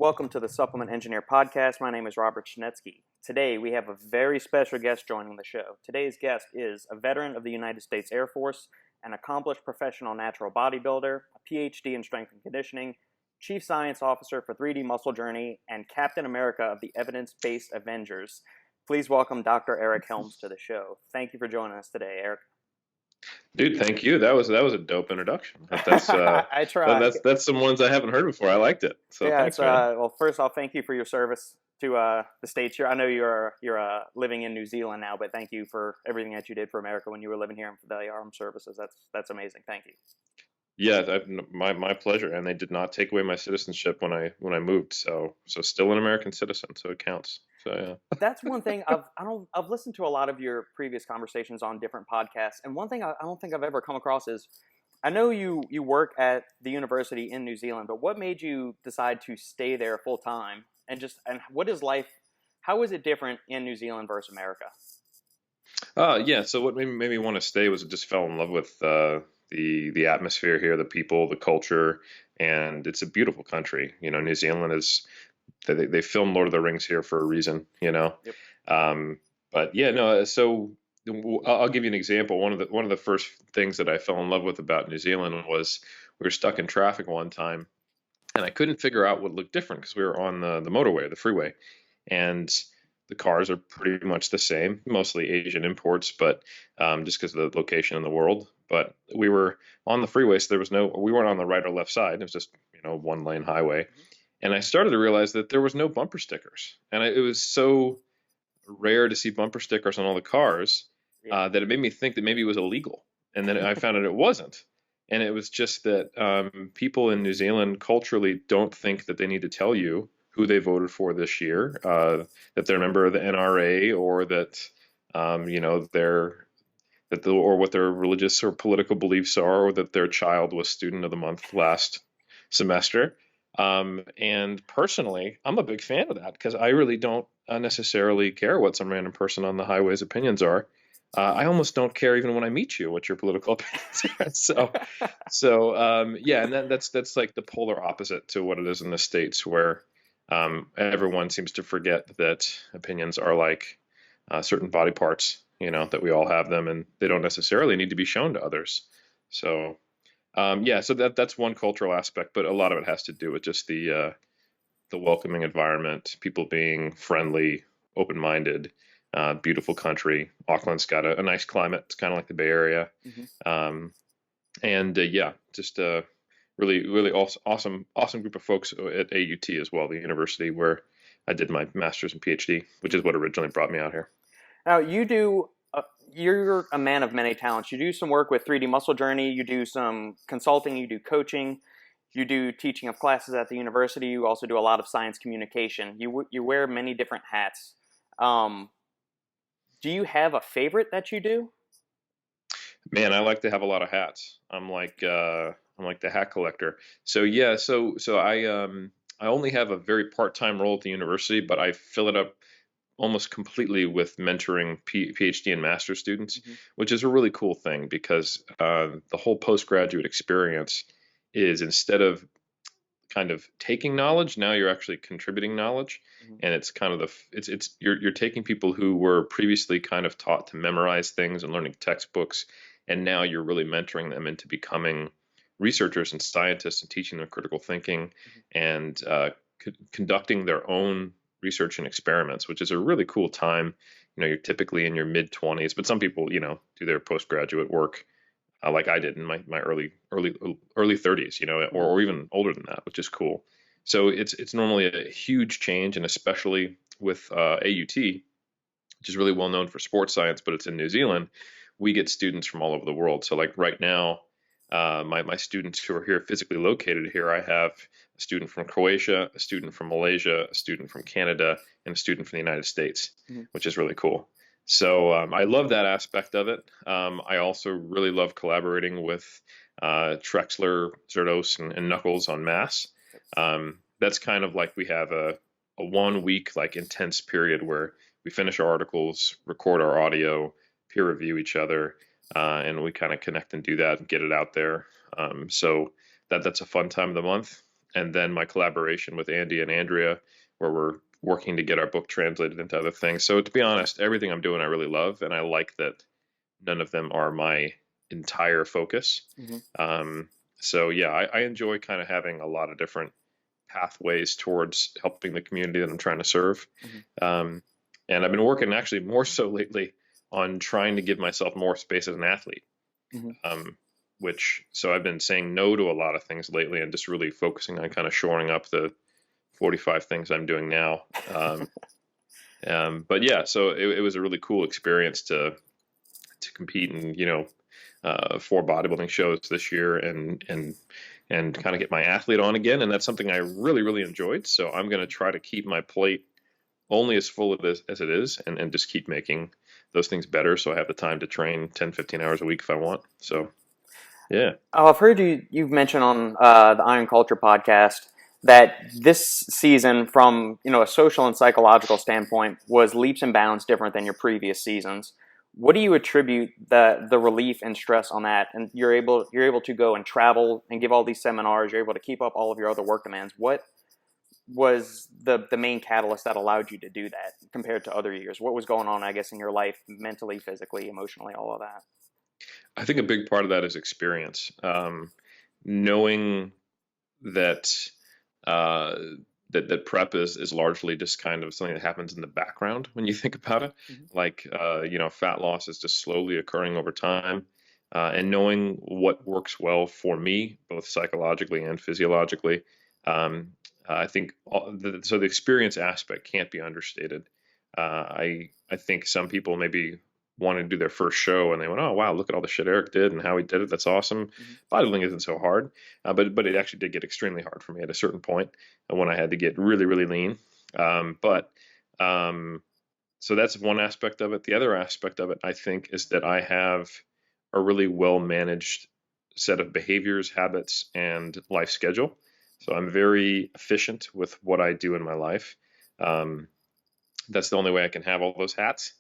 Welcome to the Supplement Engineer Podcast. My name is Robert Chinetsky. Today, we have a very special guest joining the show. Today's guest is a veteran of the United States Air Force, an accomplished professional natural bodybuilder, a PhD in strength and conditioning, Chief Science Officer for 3D Muscle Journey, and Captain America of the Evidence-Based Avengers. Please welcome Dr. Eric Helms to the show. Thank you for joining us today, Eric. Dude, thank you. That was a dope introduction. That's I try. that's some ones I haven't heard before. I liked it. So yeah, thanks, man. Well, first off, thank you for your service to the States here. I know you're living in New Zealand now, but thank you for everything that you did for America when you were living here and for the armed services. That's amazing. Thank you. Yeah, my pleasure. And they did not take away my citizenship when I moved. So still an American citizen. So it counts. So yeah. That's one thing I've listened to a lot of your previous conversations on different podcasts, and one thing I don't think I've ever come across is, I know you work at the university in New Zealand, but what made you decide to stay there full time? And what is life? How is it different in New Zealand versus America? Yeah. So what made me want to stay was I just fell in love with the atmosphere here, the people, the culture, and it's a beautiful country. You know, New Zealand is. They filmed Lord of the Rings here for a reason, you know. Yep. But yeah, no. So I'll give you an example. One of the first things that I fell in love with about New Zealand was we were stuck in traffic one time, and I couldn't figure out what looked different because we were on the motorway, the freeway, and the cars are pretty much the same, mostly Asian imports, but just because of the location in the world. But we were on the freeway, so we weren't on the right or left side. It was just one lane highway. And I started to realize that there was no bumper stickers. And it was so rare to see bumper stickers on all the cars that it made me think that maybe it was illegal. And then I found out it wasn't. And it was just that people in New Zealand culturally don't think that they need to tell you who they voted for this year, that they're a member of the NRA, or that, or what their religious or political beliefs are, or that their child was student of the month last semester. And personally, I'm a big fan of that because I really don't necessarily care what some random person on the highway's opinions are. I almost don't care even when I meet you what your political opinions are. Yeah, and that's like the polar opposite to what it is in the States, where everyone seems to forget that opinions are like certain body parts, that we all have them, and they don't necessarily need to be shown to others. So. So that's one cultural aspect, but a lot of it has to do with just the welcoming environment, people being friendly, open-minded, beautiful country. Auckland's got a nice climate. It's kind of like the Bay Area. Mm-hmm. Just a really, really awesome group of folks at AUT as well, the university where I did my master's and PhD, which is what originally brought me out here. Now, you're a man of many talents. You do some work with 3D Muscle Journey. You do some consulting. You do coaching. You do teaching of classes at the university. You also do a lot of science communication. You wear many different hats. Do you have a favorite that you do? Man, I like to have a lot of hats. I'm like the hat collector. So yeah, so I only have a very part-time role at the university, but I fill it up almost completely with mentoring PhD and master's students, mm-hmm. which is a really cool thing because the whole postgraduate experience is, instead of kind of taking knowledge, now you're actually contributing knowledge, mm-hmm. and it's kind of you're taking people who were previously kind of taught to memorize things and learning textbooks, and now you're really mentoring them into becoming researchers and scientists and teaching them critical thinking, mm-hmm. and conducting their own research and experiments, which is a really cool time. You're typically in your mid-20s, but some people, do their postgraduate work like I did in my early 30s, or even older than that, which is cool. So it's normally a huge change, and especially with AUT, which is really well known for sports science, but it's in New Zealand, we get students from all over the world. So like right now, my students who are here physically located here, I have a student from Croatia, a student from Malaysia, a student from Canada, and a student from the United States, mm-hmm. which is really cool. So I love that aspect of it. I also really love collaborating with Trexler, Zerdos, and Knuckles on Mass. That's kind of like we have a 1 week like intense period where we finish our articles, record our audio, peer review each other, and we kind of connect and do that and get it out there. So that's a fun time of the month. and then my collaboration with Andy and Andrea, where we're working to get our book translated into other things. So to be honest, everything I'm doing I really love, and I like that none of them are my entire focus. Mm-hmm. So yeah, I enjoy kind of having a lot of different pathways towards helping the community that I'm trying to serve. Mm-hmm. And I've been working actually more so lately on trying to give myself more space as an athlete. Mm-hmm. So I've been saying no to a lot of things lately and just really focusing on kind of shoring up the 45 things I'm doing now. But yeah, so it was a really cool experience to compete in, 4 bodybuilding shows this year and kind of get my athlete on again. And that's something I really, really enjoyed. So I'm going to try to keep my plate only as full as it is, and just keep making those things better. So I have the time to train 10, 15 hours a week if I want. So yeah. Oh, I've heard you've mentioned on the Iron Culture podcast that this season, from a social and psychological standpoint, was leaps and bounds different than your previous seasons. What do you attribute the relief and stress on that? And you're able to go and travel and give all these seminars. You're able to keep up all of your other work demands. What was the main catalyst that allowed you to do that compared to other years? What was going on, I guess, in your life, mentally, physically, emotionally, all of that? I think a big part of that is experience. Knowing that uh, that prep is largely just kind of something that happens in the background when you think about it. Mm-hmm. Like fat loss is just slowly occurring over time, and knowing what works well for me, both psychologically and physiologically. I think so. The experience aspect can't be understated. I think some people maybe want to do their first show and they went, oh wow, look at all the shit Eric did and how he did it. That's awesome. Mm-hmm. Bodybuilding isn't so hard, but it actually did get extremely hard for me at a certain point when I had to get really, really lean. So that's one aspect of it. The other aspect of it, I think, is that I have a really well managed set of behaviors, habits, and life schedule. So I'm very efficient with what I do in my life. That's the only way I can have all those hats,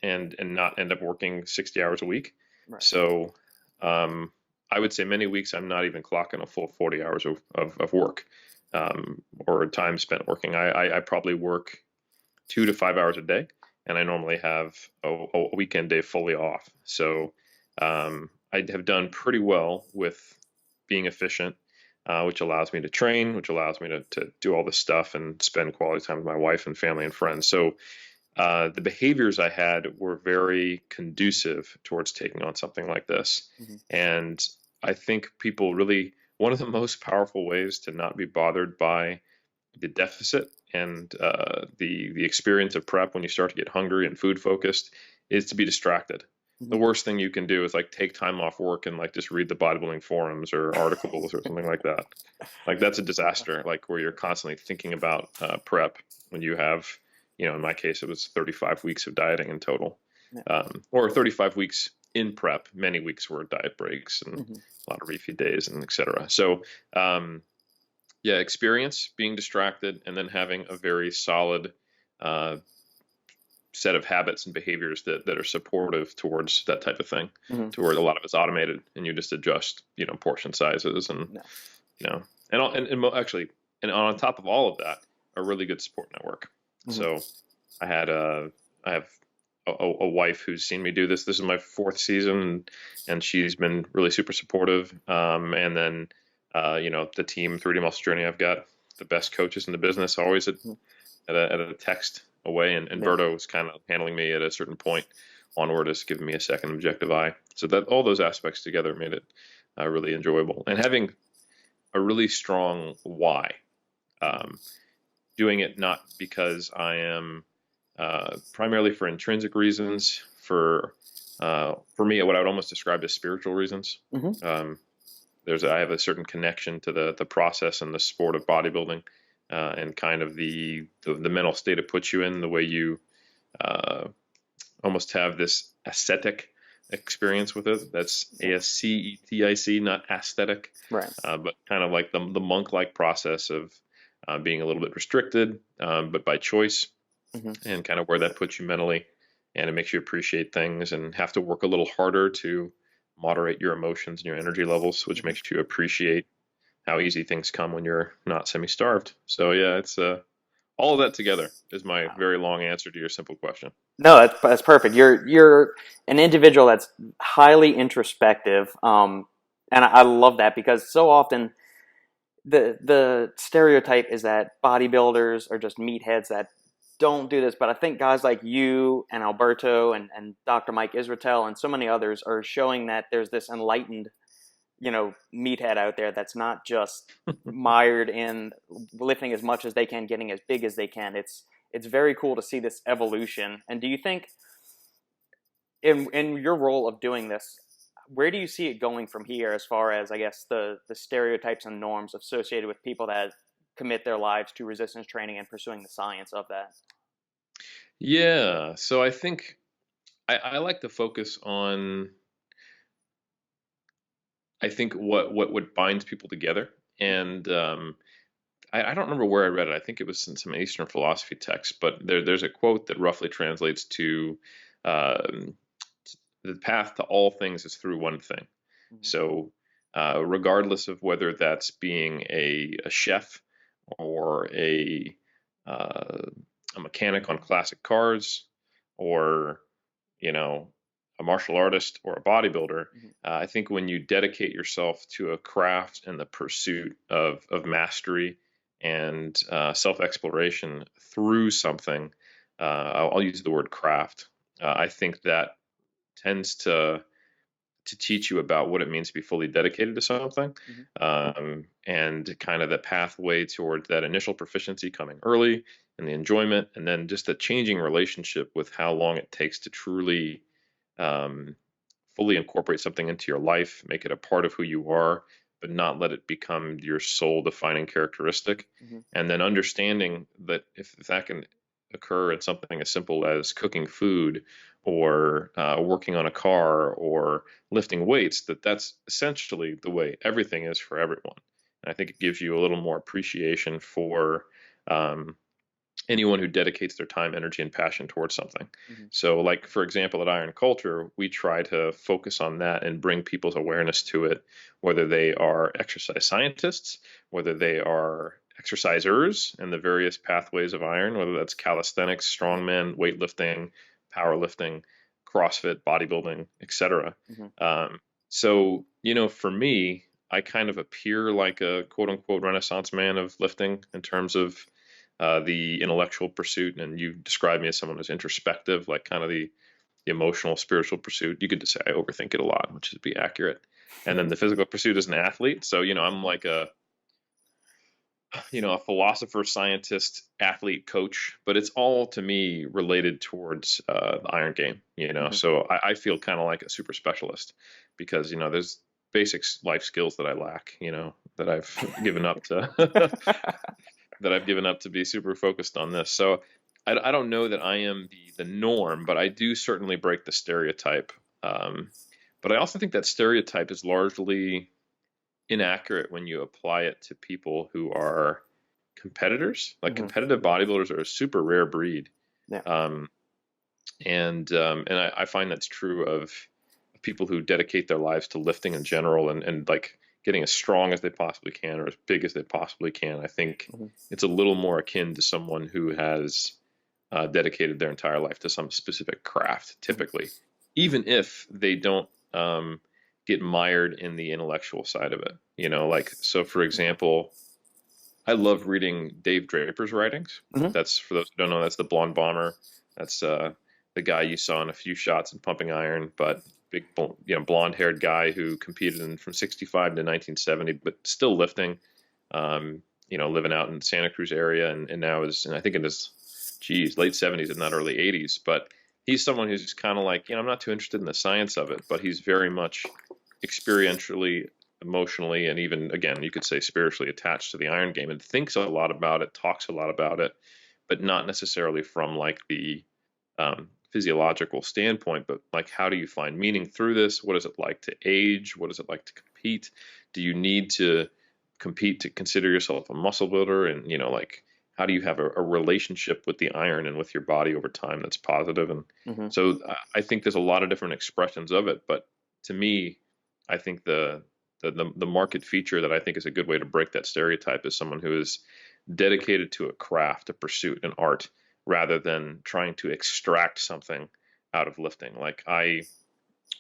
and not end up working 60 hours a week. Right. So I would say many weeks I'm not even clocking a full 40 hours of work, or time spent working. I probably work 2 to 5 hours a day, and I normally have a weekend day fully off. So I have done pretty well with being efficient, which allows me to train, which allows me to do all this stuff and spend quality time with my wife and family and friends. So the behaviors I had were very conducive towards taking on something like this. Mm-hmm. And I think people really, one of the most powerful ways to not be bothered by the deficit and the experience of prep when you start to get hungry and food focused is to be distracted. The worst thing you can do is like take time off work and like just read the bodybuilding forums or articles or something like that. Like that's a disaster, like where you're constantly thinking about prep when you have, in my case, it was 35 weeks of dieting in total, or 35 weeks in prep. Many weeks were diet breaks and a lot of refeed days and et cetera. So, experience, being distracted, and then having a very solid set of habits and behaviors that are supportive towards that type of thing, to where a lot of it's automated and you just adjust, portion sizes and, and on top of all of that, a really good support network. So I have a wife who's seen me do this. This is my 4th season, and she's been really super supportive. And then, the team 3D Muscle Journey, I've got the best coaches in the business, always at a text away. And Berto was kind of handling me at a certain point onward, is giving me a second objective eye. So that all those aspects together made it really enjoyable, and having a really strong why. Doing it not because I am primarily for intrinsic reasons, for me, what I would almost describe as spiritual reasons. I have a certain connection to the process and the sport of bodybuilding, and kind of the mental state it puts you in, the way you almost have this ascetic experience with it. That's ASCETIC, not aesthetic, right? But kind of like the monk-like process of being a little bit restricted, but by choice, and kind of where that puts you mentally, and it makes you appreciate things and have to work a little harder to moderate your emotions and your energy levels, which makes you appreciate how easy things come when you're not semi-starved. So yeah, it's all of that together is my very long answer to your simple question. No, that's perfect. You're an individual that's highly introspective, and I love that because so often the stereotype is that bodybuilders are just meatheads that don't do this. But I think guys like you and Alberto and Dr. Mike Israetel and so many others are showing that there's this enlightened, meathead out there that's not just mired in lifting as much as they can, getting as big as they can. It's very cool to see this evolution. And do you think in your role of doing this, where do you see it going from here as far as, I guess, the stereotypes and norms associated with people that commit their lives to resistance training and pursuing the science of that? Yeah, so I think I like to focus on I think what binds people together, and I don't remember where I read it. I think it was in some Eastern philosophy text, but there's a quote that roughly translates to um, the path to all things is through one thing. Mm-hmm. So, regardless of whether that's being a chef or uh, a mechanic on classic cars, or you know, a martial artist or a bodybuilder, Mm-hmm. I think when you dedicate yourself to a craft and the pursuit of mastery and self exploration through something, I'll use the word craft. I think that tends to teach you about what it means to be fully dedicated to something, Mm-hmm. and kind of the pathway towards that initial proficiency coming early and the enjoyment, and then just a changing relationship with how long it takes to truly um, fully incorporate something into your life, make it a part of who you are, but not let it become your sole defining characteristic. Mm-hmm. And then understanding that if that can occur in something as simple as cooking food or working on a car or lifting weights, that's essentially the way everything is for everyone. And I think it gives you a little more appreciation for um, anyone who dedicates their time, energy, and passion towards something. Mm-hmm. So, like for example, at Iron Culture, we try to focus on that and bring people's awareness to it, whether they are exercise scientists, whether they are exercisers and the various pathways of iron, whether that's calisthenics, strongman, weightlifting, powerlifting, CrossFit, bodybuilding, etc. Mm-hmm. So, for me, I kind of appear like a quote unquote Renaissance man of lifting in terms of the intellectual pursuit, and you describe me as someone who's introspective, like kind of the emotional, spiritual pursuit. You could just say I overthink it a lot, which would be accurate. And then the physical pursuit as an athlete. So, I'm like a philosopher, scientist, athlete, coach, but it's all to me related towards the iron game. Mm-hmm. So I feel kind of like a super specialist because there's basic life skills that I lack. That I've given up to that I've given up to be super focused on this. So I don't know that I am the norm, but I do certainly break the stereotype. Um, but I also think that stereotype is largely inaccurate when you apply it to people who are competitors. Like Mm-hmm. competitive bodybuilders are a super rare breed, Yeah. um, and I find that's true of people who dedicate their lives to lifting in general and like getting as strong as they possibly can or as big as they possibly can. I think Mm-hmm. it's a little more akin to someone who has dedicated their entire life to some specific craft, typically, even if they don't get mired in the intellectual side of it. Like, so for example, I love reading Dave Draper's writings. Mm-hmm. That's, for those who don't know, that's the blonde bomber. That's the guy you saw in a few shots in Pumping Iron, but big, blonde haired guy who competed from 65 to 1970, but still lifting, living out in the Santa Cruz area and now is, and I think in his, late 70s, if not early 80s. But he's someone who's just kind of like, I'm not too interested in the science of it, but he's very much experientially, emotionally, and even, again, you could say spiritually attached to the iron game and thinks a lot about it, talks a lot about it, but not necessarily from like the physiological standpoint, but like, how do you find meaning through this? What is it like to age? What is it like to compete? Do you need to compete to consider yourself a muscle builder? And, like, how do you have a relationship with the iron and with your body over time that's positive? And Mm-hmm. so I think there's a lot of different expressions of it, but to me, I think the the market feature that I think is a good way to break that stereotype is someone who is dedicated to a craft, a pursuit, an art, rather than trying to extract something out of lifting. Like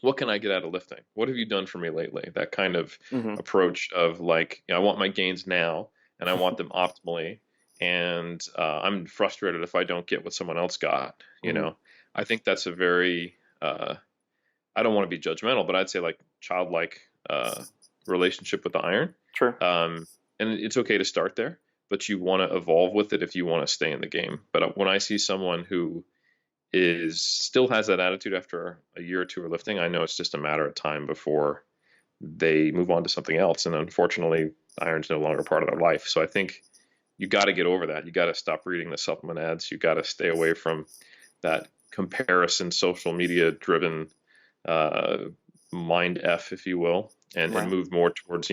what can I get out of lifting? What have you done for me lately? That kind of Hmm. approach of like, I want my gains now and I want them optimally. And I'm frustrated if I don't get what someone else got, you Hmm. know. I think that's a very, I don't want to be judgmental, but I'd say like childlike relationship with the iron. True. Um, and it's okay to start there, but you want to evolve with it if you want to stay in the game. But when I see someone who is still has that attitude after a year or two of lifting, I know it's just a matter of time before they move on to something else. And unfortunately, iron's no longer part of their life. So I think you got to get over that. You got to stop reading the supplement ads. You got to stay away from that comparison, social media driven uh, mind F, if you will, and Right. move more towards,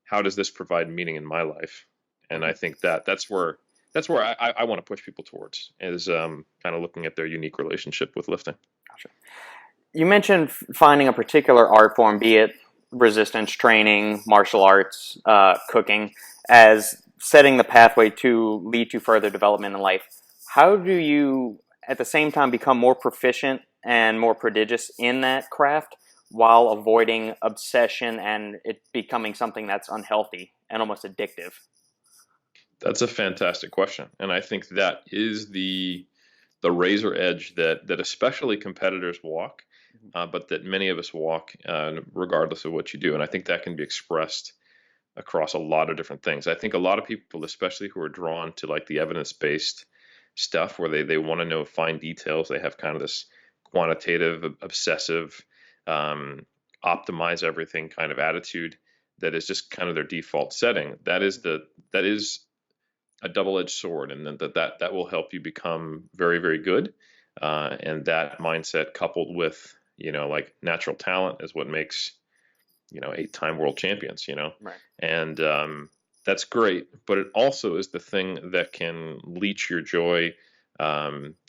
how does this provide meaning in my life? And I Mhm. think that's where I want to push people towards is kind of looking at their unique relationship with lifting. Gotcha. You mentioned finding a particular art form, be it resistance training, martial arts, cooking, as setting the pathway to lead to further development in life. How do you, at the same time, become more proficient and more prodigious in that craft while avoiding obsession and it becoming something that's unhealthy and almost addictive? That's a fantastic question, and I think that is the razor edge that especially competitors walk, but that many of us walk regardless of what you do. And I think that can be expressed across a lot of different things. I think a lot of people, especially who are drawn to like the evidence-based stuff where they want to know fine details, they have kind of this quantitative, obsessive, um, optimize everything kind of attitude that is just kind of their default setting. That is a double-edged sword, and then that will help you become very, very good. And that mindset, coupled with like natural talent, is what makes 8-time world champions. Right. And that's great, but it also is the thing that can leech your joy,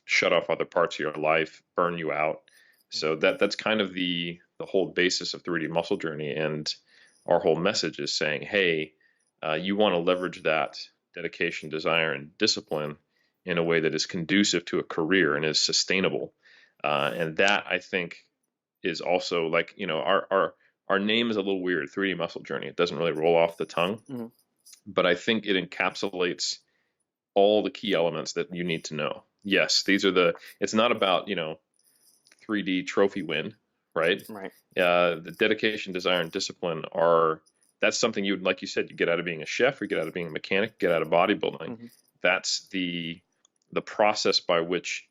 shut off other parts of your life, burn you out. So that's kind of the whole basis of 3D Muscle Journey, and our whole message is saying, hey, you want to leverage that dedication, desire, and discipline in a way that is conducive to a career and is sustainable. And that I think is also like our name is a little weird, 3D Muscle Journey. It doesn't really roll off the tongue, Mhm. but I think it encapsulates all the key elements that you need to know. Yes, it's not about 3D trophy win, right? Right. The dedication, desire, and discipline that's something like you said, you get out of being a chef, or get out of being a mechanic, get out of bodybuilding. Hmm. That's the process by which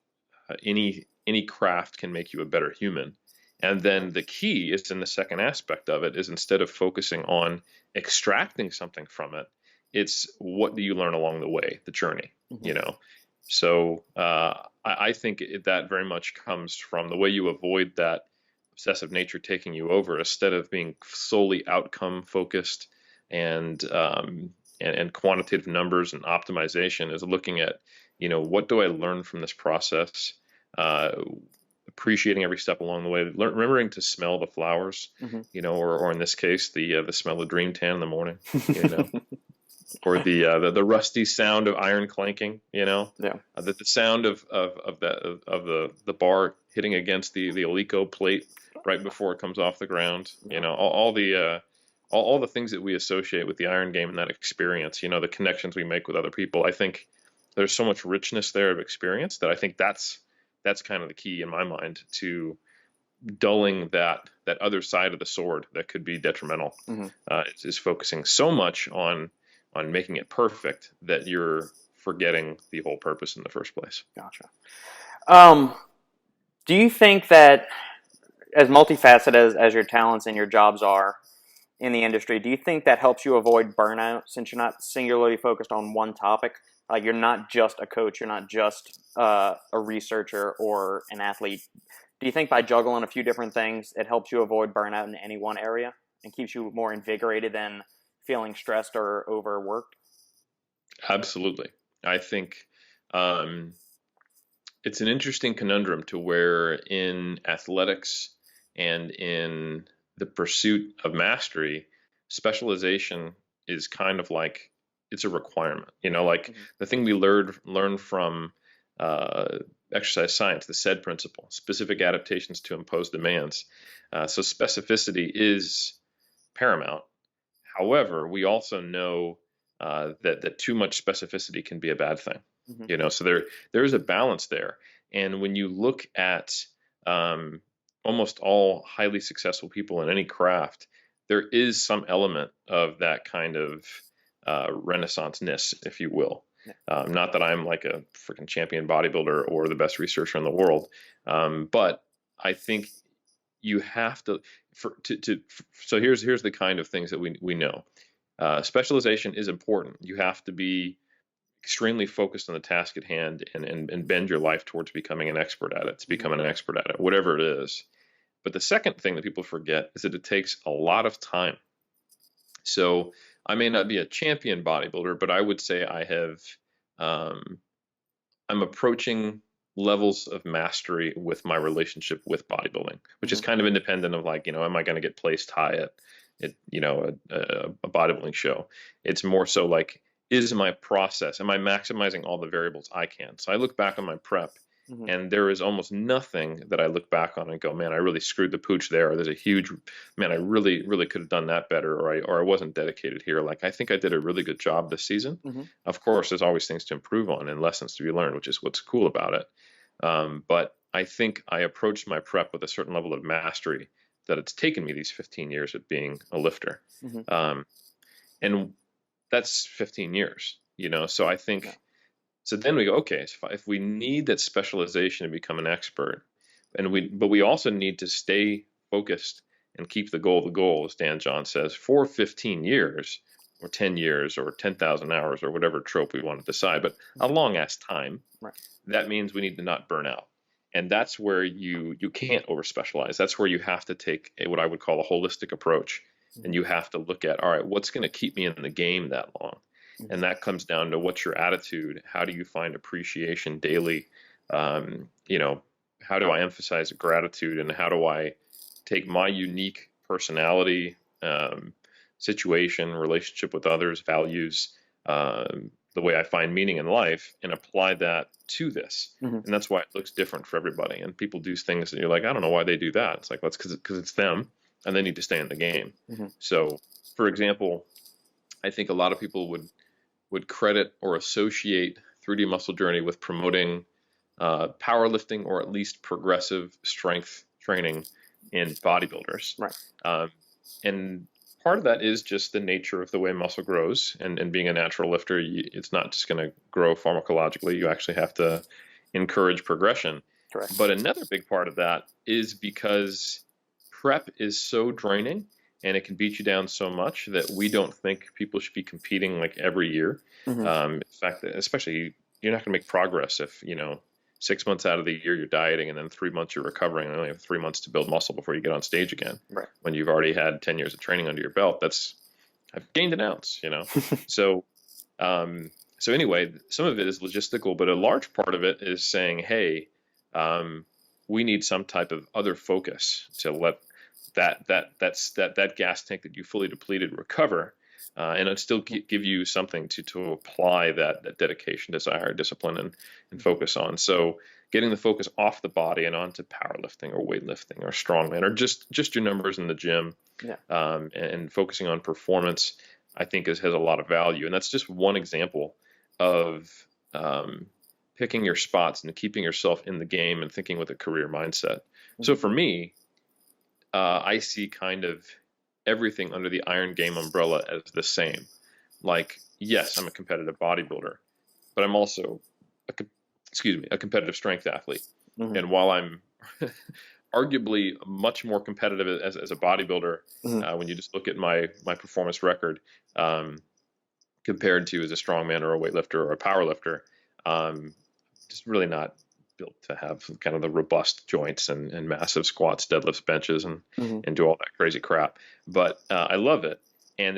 any craft can make you a better human. And Right. then the key is in the second aspect of it is instead of focusing on extracting something from it, it's what do you learn along the way, the journey, Hmm. you know? So I think that very much comes from the way you avoid that obsessive nature taking you over, instead of being solely outcome focused and and quantitative numbers and optimization, is looking at what do I learn from this process, uh, appreciating every step along the way, remembering to smell the flowers, Hmm. or in this case the smell of dream tan in the morning, you know or the rusty sound of iron clanking, Yeah. the sound of the bar hitting against the Alico plate right before it comes off the ground. Yeah. All the things that we associate with the iron game and that experience. The connections we make with other people. I think there's so much richness there of experience that I think that's kind of the key in my mind to dulling that other side of the sword that could be detrimental. Hmm. Is focusing so much on making it perfect that you're forgetting the whole purpose in the first place. Gotcha. Um, do you think that, as multifaceted as your talents and your jobs are in the industry, do you think that helps you avoid burnout since you're not singularly focused on one topic? Like you're not just a coach, you're not just a researcher or an athlete. Do you think by juggling a few different things, it helps you avoid burnout in any one area and keeps you more invigorated than feeling stressed or overworked? Absolutely. I think um, it's an interesting conundrum to where in athletics and in the pursuit of mastery, specialization is kind of like it's a requirement. Like Mm-hmm. the thing we learned from uh, exercise science, the SAID principle, specific adaptations to impose demands. So specificity is paramount. However, we also know that too much specificity can be a bad thing. Mm-hmm. So there is a balance there. And when you look at um, almost all highly successful people in any craft, there is some element of that kind of renaissance-ness, if you will. Yeah. Not that I'm like a freaking champion bodybuilder or the best researcher in the world, but I think you have to so here's the kind of things that we know. Specialization is important. You have to be extremely focused on the task at hand and bend your life towards becoming an expert at it, to become an expert at it, whatever it is. But the second thing that people forget is that it takes a lot of time. So I may not be a champion bodybuilder, but I would say um, I'm approaching levels of mastery with my relationship with bodybuilding, which is Mm-hmm. kind of independent of like, am I going to get placed high at a bodybuilding show? It's more so like, is my process, am I maximizing all the variables I can? So I look back on my prep, Mm-hmm. and there is almost nothing that I look back on and go, man, I really screwed the pooch there. Or there's a huge, man, I really, really could have done that better. Or I wasn't dedicated here. Like, I think I did a really good job this season. Mm-hmm. Of course, there's always things to improve on and lessons to be learned, which is what's cool about it. But I think I approached my prep with a certain level of mastery that it's taken me these 15 years of being a lifter. Mm-hmm. And that's 15 years, so I think, Yeah. so then we go, okay, so if we need that specialization to become an expert, but we also need to stay focused and keep the goal, as Dan John says, for 15 years or 10 years or 10,000 hours or whatever trope we want to decide, but a long ass time. Right. That means we need to not burn out. And that's where you can't over specialize. That's where you have to take what I would call a holistic approach. Mm-hmm. And you have to look at, all right, what's going to keep me in the game that long? Mm-hmm. And that comes down to what's your attitude? How do you find appreciation daily? How do I emphasize gratitude, and how do I take my unique personality, situation, relationship with others, values, the way I find meaning in life, and apply that to this? Mm-hmm. And that's why it looks different for everybody. And people do things and you're like, I don't know why they do that. It's like, well, that's because it's them, and they need to stay in the game. Mm-hmm. So, for example, I think a lot of people would credit or associate 3D Muscle Journey with promoting powerlifting, or at least progressive strength training in bodybuilders. Right. And part of that is just the nature of the way muscle grows, and being a natural lifter, it's not just going to grow pharmacologically. You actually have to encourage progression. Correct. But another big part of that is because prep is so draining, and it can beat you down so much that we don't think people should be competing like every year. Mm-hmm. In fact, especially, you're not going to make progress if 6 months out of the year you're dieting, and then 3 months you're recovering, and only have 3 months to build muscle before you get on stage again. Right. When you've already had 10 years of training under your belt, I've gained an ounce, So, so anyway, some of it is logistical, but a large part of it is saying, hey, we need some type of other focus to let that gas tank that you fully depleted recover, and it still give you something to apply that dedication, desire, discipline, and focus on. So getting the focus off the body and onto powerlifting or weightlifting or strongman, or just your numbers in the gym, Yeah. and focusing on performance, I think has a lot of value. And that's just one example of picking your spots and keeping yourself in the game and thinking with a career mindset. Mm-hmm. So for me, I see kind of everything under the Iron Game umbrella as the same. Like, yes, I'm a competitive bodybuilder, but I'm also a competitive strength athlete. Mm-hmm. And while I'm arguably much more competitive as a bodybuilder, mm-hmm. When you just look at my performance record, compared to as a strongman or a weightlifter or a powerlifter, just really not built to have kind of the robust joints and massive squats, deadlifts, benches, and mm-hmm. and do all that crazy crap. But I love it, and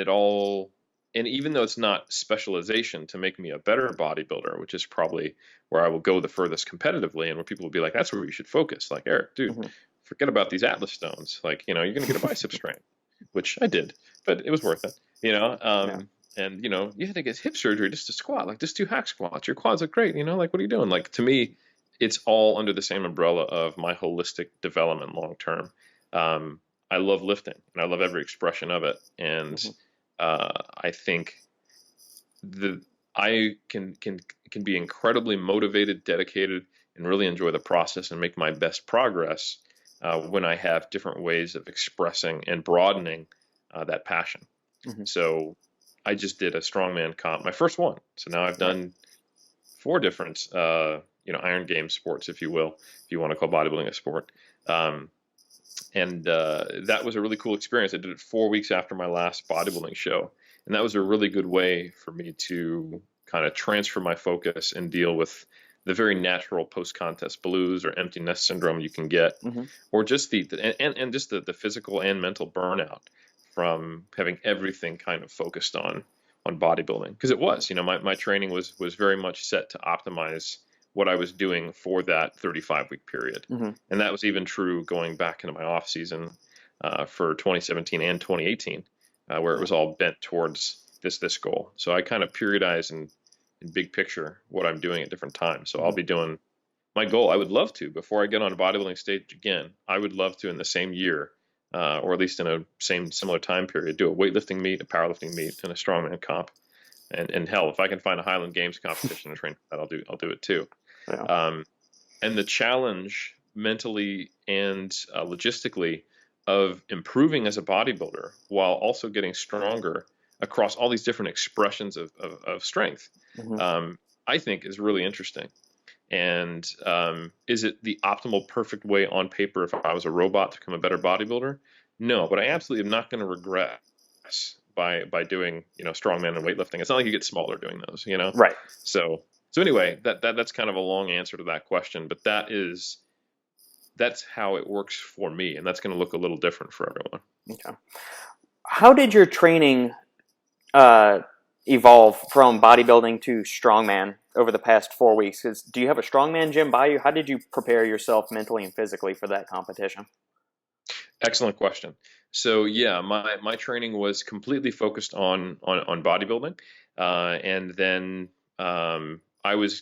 even though it's not specialization to make me a better bodybuilder, which is probably where I will go the furthest competitively, and where people will be like, that's where you should focus. Like, Eric, dude, mm-hmm. forget about these Atlas stones. Like, you're going to get a bicep strain. which I did, but it was worth it, Yeah. and you had to get hip surgery just to squat, like just do hack squats. Your quads look great, like what are you doing? Like to me, it's all under the same umbrella of my holistic development long term. Um, I love lifting and I love every expression of it, and Hmm. I think the I can be incredibly motivated, dedicated, and really enjoy the process and make my best progress when I have different ways of expressing and broadening that passion. Hmm. So I just did a strongman comp, my first one. So now I've Right. done four different, iron game sports, if you will, if you want to call bodybuilding a sport. Um, and that was a really cool experience. I did it 4 weeks after my last bodybuilding show, and that was a really good way for me to kind of transfer my focus and deal with the very natural post-contest blues or empty nest syndrome you can get, Hmm. or just and just the physical and mental burnout from having everything kind of focused on bodybuilding, because it was, my training was very much set to optimize what I was doing for that 35-week period. Hmm. And that was even true going back into my off season for 2017 and 2018, where it Yeah. was all bent towards this goal. So I kind of periodize in big picture what I'm doing at different times. So I'll Hmm. be doing my goal. I would love to, before I get on a bodybuilding stage again, I would love to in the same year, or at least in a same similar time period, do a weightlifting meet, a powerlifting meet, and a strongman comp. And hell, if I can find a Highland Games competition to train for that, I'll do it too. Yeah. Um, and the challenge mentally and logistically of improving as a bodybuilder while also getting stronger across all these different expressions of strength, Hmm. um, I think is really interesting. And is it the optimal, perfect way on paper if I was a robot to become a better bodybuilder? No, but I absolutely am not going to regress by doing strongman and weightlifting. It's not like you get smaller doing those. Right. So anyway, that's kind of a long answer to that question, but that's how it works for me, and that's going to look a little different for everyone. Okay. How did your training uh, evolve from bodybuilding to strongman over the past 4 weeks? Do you have a strongman gym by you? How did you prepare yourself mentally and physically for that competition? Excellent question. So yeah, my training was completely focused on bodybuilding, and then I was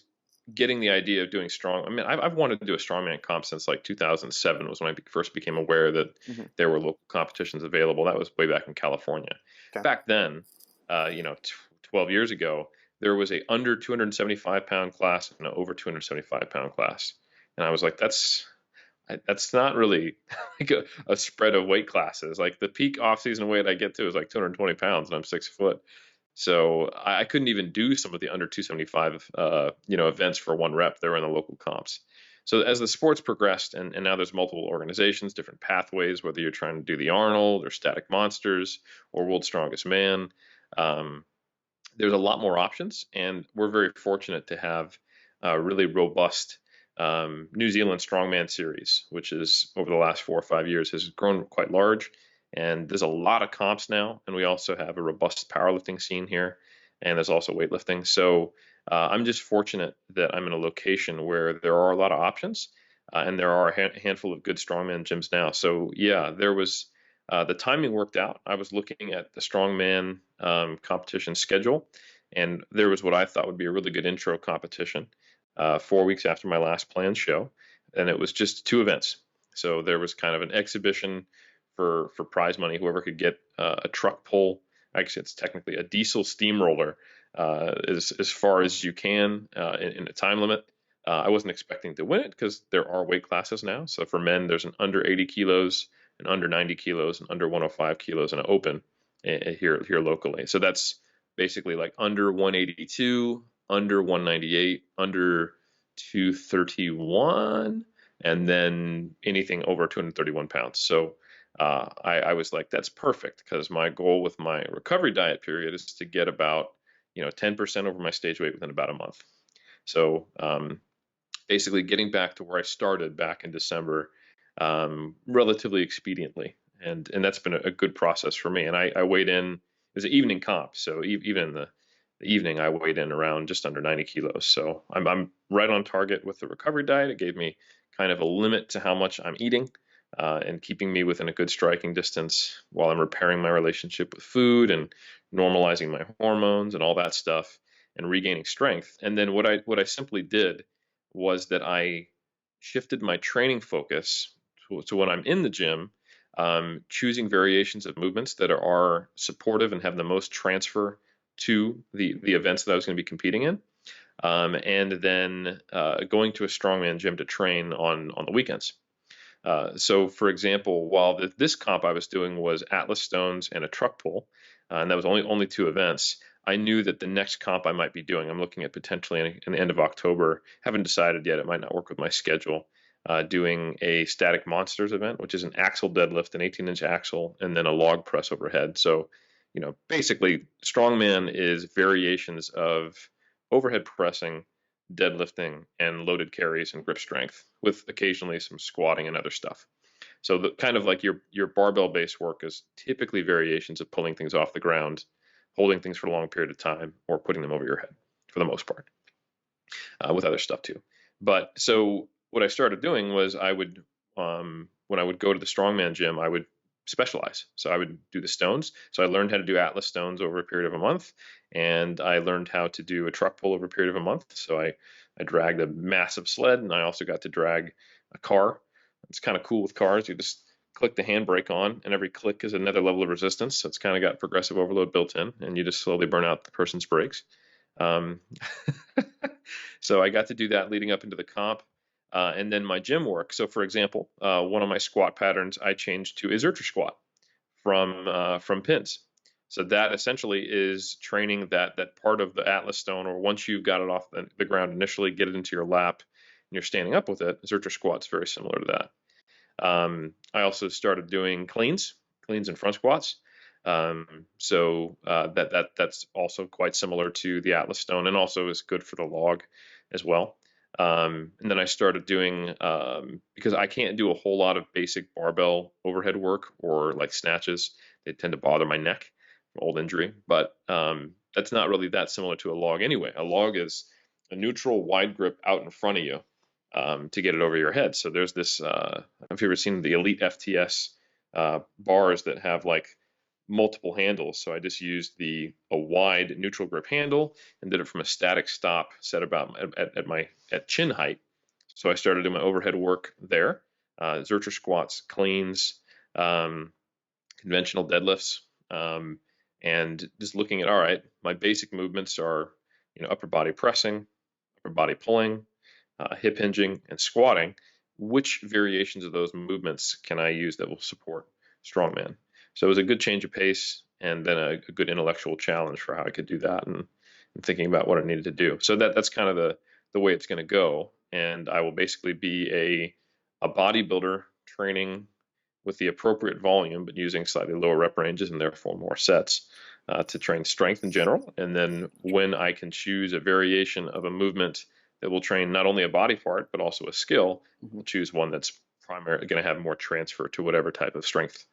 getting the idea of doing strong. I mean, I've wanted to do a strongman comp since like 2007 was when I first became aware that Hmm. there were local competitions available. That was way back in California. Okay. Back then, 12 years ago, there was a under 275-pound class and an over 275-pound class, and I was like, that's not really like a spread of weight classes. Like the peak off-season weight I get to is like 220 pounds, and I'm 6 foot. So I couldn't even do some of the under 275, events for one rep. They were in the local comps. So as the sports progressed, and now there's multiple organizations, different pathways, whether you're trying to do the Arnold or Static Monsters or World's Strongest Man, um, there's a lot more options, and we're very fortunate to have a really robust New Zealand Strongman series, which is over the last 4 or 5 years has grown quite large. And there's a lot of comps now, and we also have a robust powerlifting scene here, and there's also weightlifting. So I'm just fortunate that I'm in a location where there are a lot of options, and there are a handful of good strongman gyms now. So yeah, there was the timing worked out. I was looking at the strongman competition schedule, and there was what I thought would be a really good intro competition 4 weeks after my last planned show, and it was just two events. So there was kind of an exhibition for prize money. Whoever could get a truck pull, actually it's technically a diesel steamroller, as far as you can in a time limit. I wasn't expecting to win it because there are weight classes now. So for men, there's an under 80 kilos, an under 90 kilos, and under 105 kilos in an open here locally. So that's basically like under 182, under 198, under 231, and then anything over 231 pounds. So I was like, that's perfect, because my goal with my recovery diet period is to get about 10% over my stage weight within about a month. So basically getting back to where I started back in December, relatively expediently, and that's been a good process for me. And I weighed in. It was an evening comp, so even in the evening, I weighed in around just under 90 kilos. So I'm right on target with the recovery diet. It gave me kind of a limit to how much I'm eating, and keeping me within a good striking distance while I'm repairing my relationship with food and normalizing my hormones and all that stuff and regaining strength. And then what I simply did was that I shifted my training focus to when I'm in the gym, choosing variations of movements that are supportive and have the most transfer to the events that I was going to be competing in. And then going to a strongman gym to train on the weekends. So, for example, while this comp I was doing was Atlas stones and a truck pull, and that was only two events, I knew that the next comp I might be doing, I'm looking at potentially in the end of October, haven't decided yet, it might not work with my schedule, doing a static monsters event, which is an axle deadlift, an 18-inch axle, and then a log press overhead. So, basically, strongman is variations of overhead pressing, deadlifting, and loaded carries and grip strength, with occasionally some squatting and other stuff. So the kind of like your barbell based work is typically variations of pulling things off the ground, holding things for a long period of time, or putting them over your head for the most part, with other stuff too. But so what I started doing was when I would go to the strongman gym, I would specialize. So I would do the stones. So I learned how to do Atlas stones over a period of a month, and I learned how to do a truck pull over a period of a month. So I dragged a massive sled, and I also got to drag a car. It's kind of cool with cars. You just click the handbrake on, and every click is another level of resistance. So it's kind of got progressive overload built in, and you just slowly burn out the person's brakes. Um, so I got to do that leading up into the comp. And then my gym work. So, for example, one of my squat patterns I changed to isometric squat from pins. So that essentially is training that part of the Atlas stone, or once you've got it off the ground initially, get it into your lap, and you're standing up with it. Isometric squat's very similar to that. I also started doing cleans and front squats. So that's also quite similar to the Atlas stone, and also is good for the log as well. And then I started doing, because I can't do a whole lot of basic barbell overhead work or like snatches. They tend to bother my neck from old injury, but that's not really that similar to a log anyway. A log is a neutral wide grip out in front of you, to get it over your head. So there's this, I don't know if you've ever seen the Elite FTS bars that have like multiple handles. So I just used a wide neutral grip handle and did it from a static stop set about at chin height. So I started doing my overhead work there, Zercher squats, cleans, conventional deadlifts, and just looking at, all right, my basic movements are, upper body pressing, upper body pulling, hip hinging, and squatting. Which variations of those movements can I use that will support strongman? So it was a good change of pace, and then a good intellectual challenge for how I could do that, and thinking about what I needed to do. So that's kind of the way it's going to go. And I will basically be a bodybuilder training with the appropriate volume, but using slightly lower rep ranges and therefore more sets, to train strength in general. And then when I can choose a variation of a movement that will train not only a body part but also a skill, we'll choose one that's primarily going to have more transfer to whatever type of strength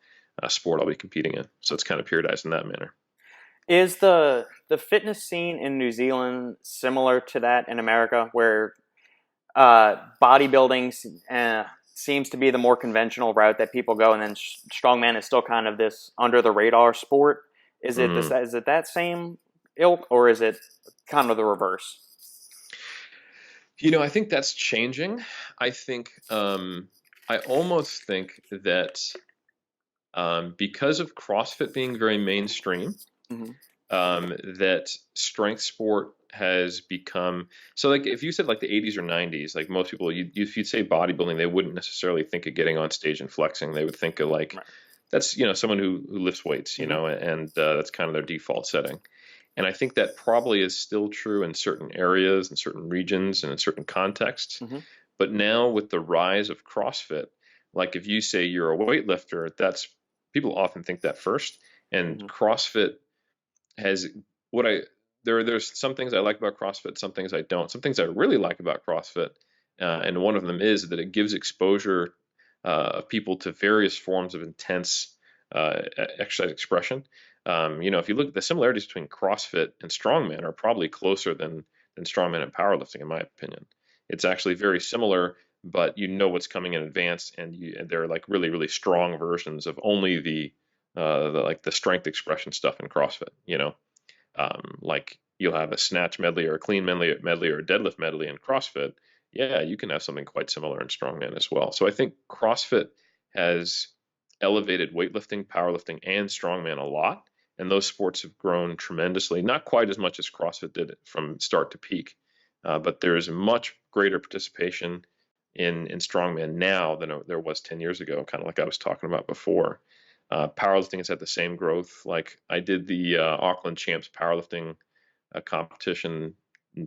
sport I'll be competing in. So it's kind of periodized in that manner. Is the fitness scene in New Zealand similar to that in America, where bodybuilding seems to be the more conventional route that people go, and then strongman is still kind of this under the radar sport? Is it is it that same ilk, or is it kind of the reverse? I think that's changing. I think I almost think that because of CrossFit being very mainstream, that strength sport has become, so like if you said like the 80s or 90s, like most people, if you'd say bodybuilding, they wouldn't necessarily think of getting on stage and flexing. They would think of like, that's someone who lifts weights, and that's kind of their default setting. And I think that probably is still true in certain areas and certain regions and in certain contexts. But now with the rise of CrossFit, like if you say you're a weightlifter, that's, people often think that first. And CrossFit has there's some things I like about CrossFit, some things I don't. Some things I really like about CrossFit, and one of them is that it gives exposure of people to various forms of intense exercise expression. If you look at the similarities between CrossFit and strongman, are probably closer than strongman and powerlifting, in my opinion. It's actually very similar but you know what's coming in advance, and they're like really, really strong versions of only the strength expression stuff in CrossFit, like you'll have a snatch medley or a clean medley or a deadlift medley in CrossFit. Yeah, you can have something quite similar in strongman as well. So I think CrossFit has elevated weightlifting, powerlifting, and strongman a lot. And those sports have grown tremendously, not quite as much as CrossFit did it from start to peak, but there is much greater participation in strongman now than there was 10 years ago, kind of like I was talking about before. Powerlifting has had the same growth. Like I did the Auckland Champs powerlifting competition in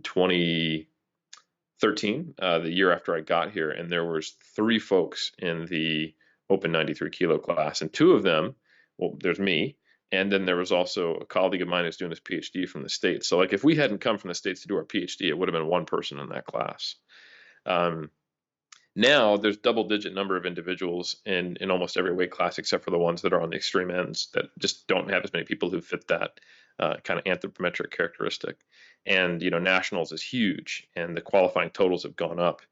2013, the year after I got here, and there was 3 folks in the open 93 kilo class, and 2 of them, well, there's me, and then there was also a colleague of mine who's doing his PhD from the States. So like if we hadn't come from the States to do our PhD, it would have been 1 person in that class. Um, Now there's double-digit number of individuals in almost every weight class except for the ones that are on the extreme ends that just don't have as many people who fit that kind of anthropometric characteristic. And nationals is huge, and the qualifying totals have gone up,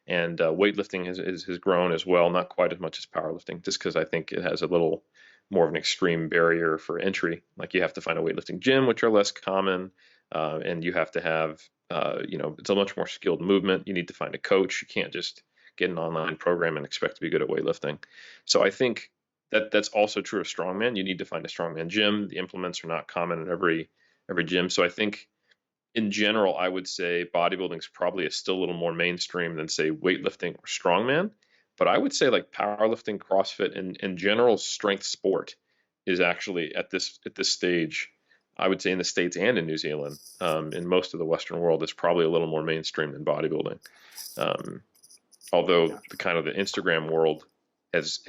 and weightlifting has grown as well, not quite as much as powerlifting, just because I think it has a little more of an extreme barrier for entry. Like you have to find a weightlifting gym, which are less common, and you have to have it's a much more skilled movement. You need to find a coach. You can't just get an online program and expect to be good at weightlifting. So I think that's also true of strongman. You need to find a strongman gym. The implements are not common in every gym. So I think in general, I would say bodybuilding is probably still a little more mainstream than say weightlifting or strongman. But I would say like powerlifting, CrossFit, and general strength sport is actually at this stage. I would say in the States and in New Zealand, in most of the Western world, is probably a little more mainstream than bodybuilding. Um, Although the kind of the Instagram world has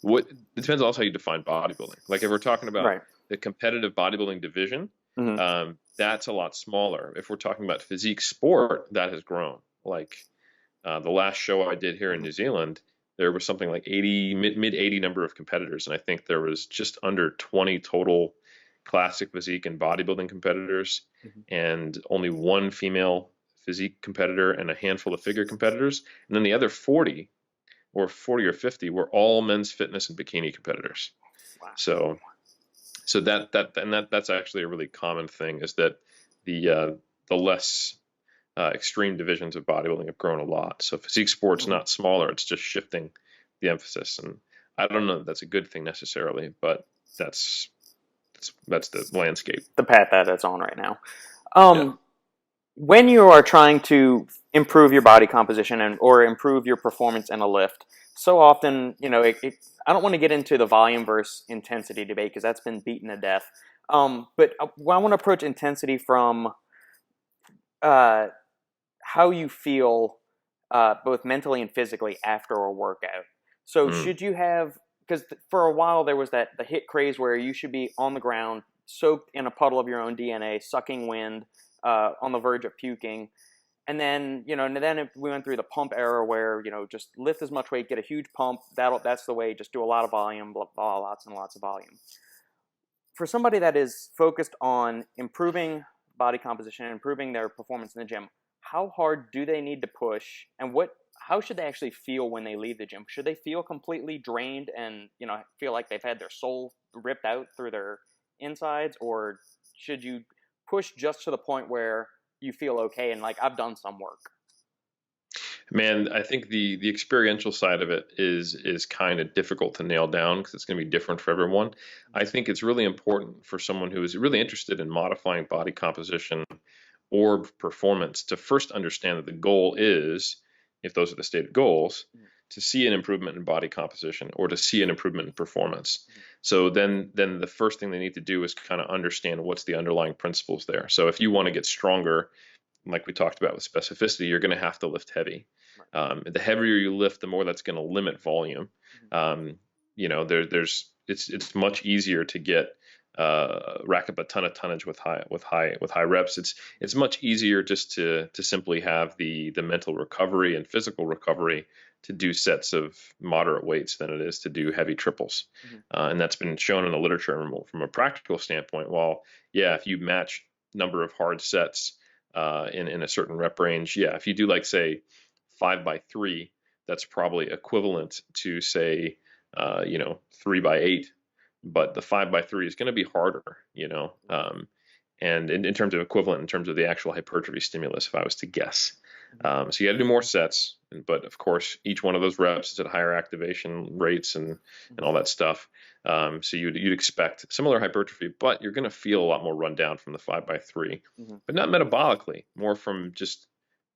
what it depends also how you define bodybuilding. Like if we're talking about Right. the competitive bodybuilding division, Hmm. that's a lot smaller. If we're talking about physique sport, that has grown. Like the last show I did here in New Zealand, there was something like 80 mid 80 number of competitors, and I think there was just under 20 total classic physique and bodybuilding competitors, Hmm. and only 1 female physique competitor and a handful of figure competitors, and then the other 40 or 50 were all men's fitness and bikini competitors. Wow. So that's actually a really common thing, is that the less extreme divisions of bodybuilding have grown a lot. So physique sports Hmm. not smaller; it's just shifting the emphasis. And I don't know that that's a good thing necessarily, but that's that's the landscape. The path that it's on right now. Yeah. Um, when you are trying to improve your body composition or improve your performance in a lift, so often, I don't want to get into the volume versus intensity debate because that's been beaten to death. But I want to approach intensity from uh, how you feel both mentally and physically after a workout. So Mm. should you have, because for a while there was the hit craze where you should be on the ground, soaked in a puddle of your own DNA, sucking wind, on the verge of puking. And then, we went through the pump era where, just lift as much weight, get a huge pump. That's the way, just do a lot of volume, lots and lots of volume. For somebody that is focused on improving body composition and improving their performance in the gym, how hard do they need to push, and how should they actually feel when they leave the gym? Should they feel completely drained and feel like they've had their soul ripped out through their insides, or should you push just to the point where you feel okay and like I've done some work? Man, I think the experiential side of it is kind of difficult to nail down because it's going to be different for everyone. I think it's really important for someone who is really interested in modifying body composition or performance to first understand that the goal is, if those are the stated goals, to see an improvement in body composition or to see an improvement in performance. So then the first thing they need to do is kind of understand what's the underlying principles there. So if you want to get stronger, like we talked about with specificity, you're going to have to lift heavy. Right. The heavier you lift, the more that's going to limit volume. Um, it's much easier to get rack up a ton of tonnage with high reps. It's much easier just to simply have the mental recovery and physical recovery to do sets of moderate weights than it is to do heavy triples. Mm-hmm. And that's been shown in the literature from a practical standpoint. While yeah, if you match number of hard sets in a certain rep range, yeah, if you do like say 5 by 3, that's probably equivalent to, say, 3x8, but the 5x3 is going to be harder, and in terms of equivalent, in terms of the actual hypertrophy stimulus, if I was to guess. So you got to do more sets, but of course, each one of those reps is at higher activation rates and all that stuff. So you'd expect similar hypertrophy, but you're going to feel a lot more run down from the 5x3, but not metabolically, more from just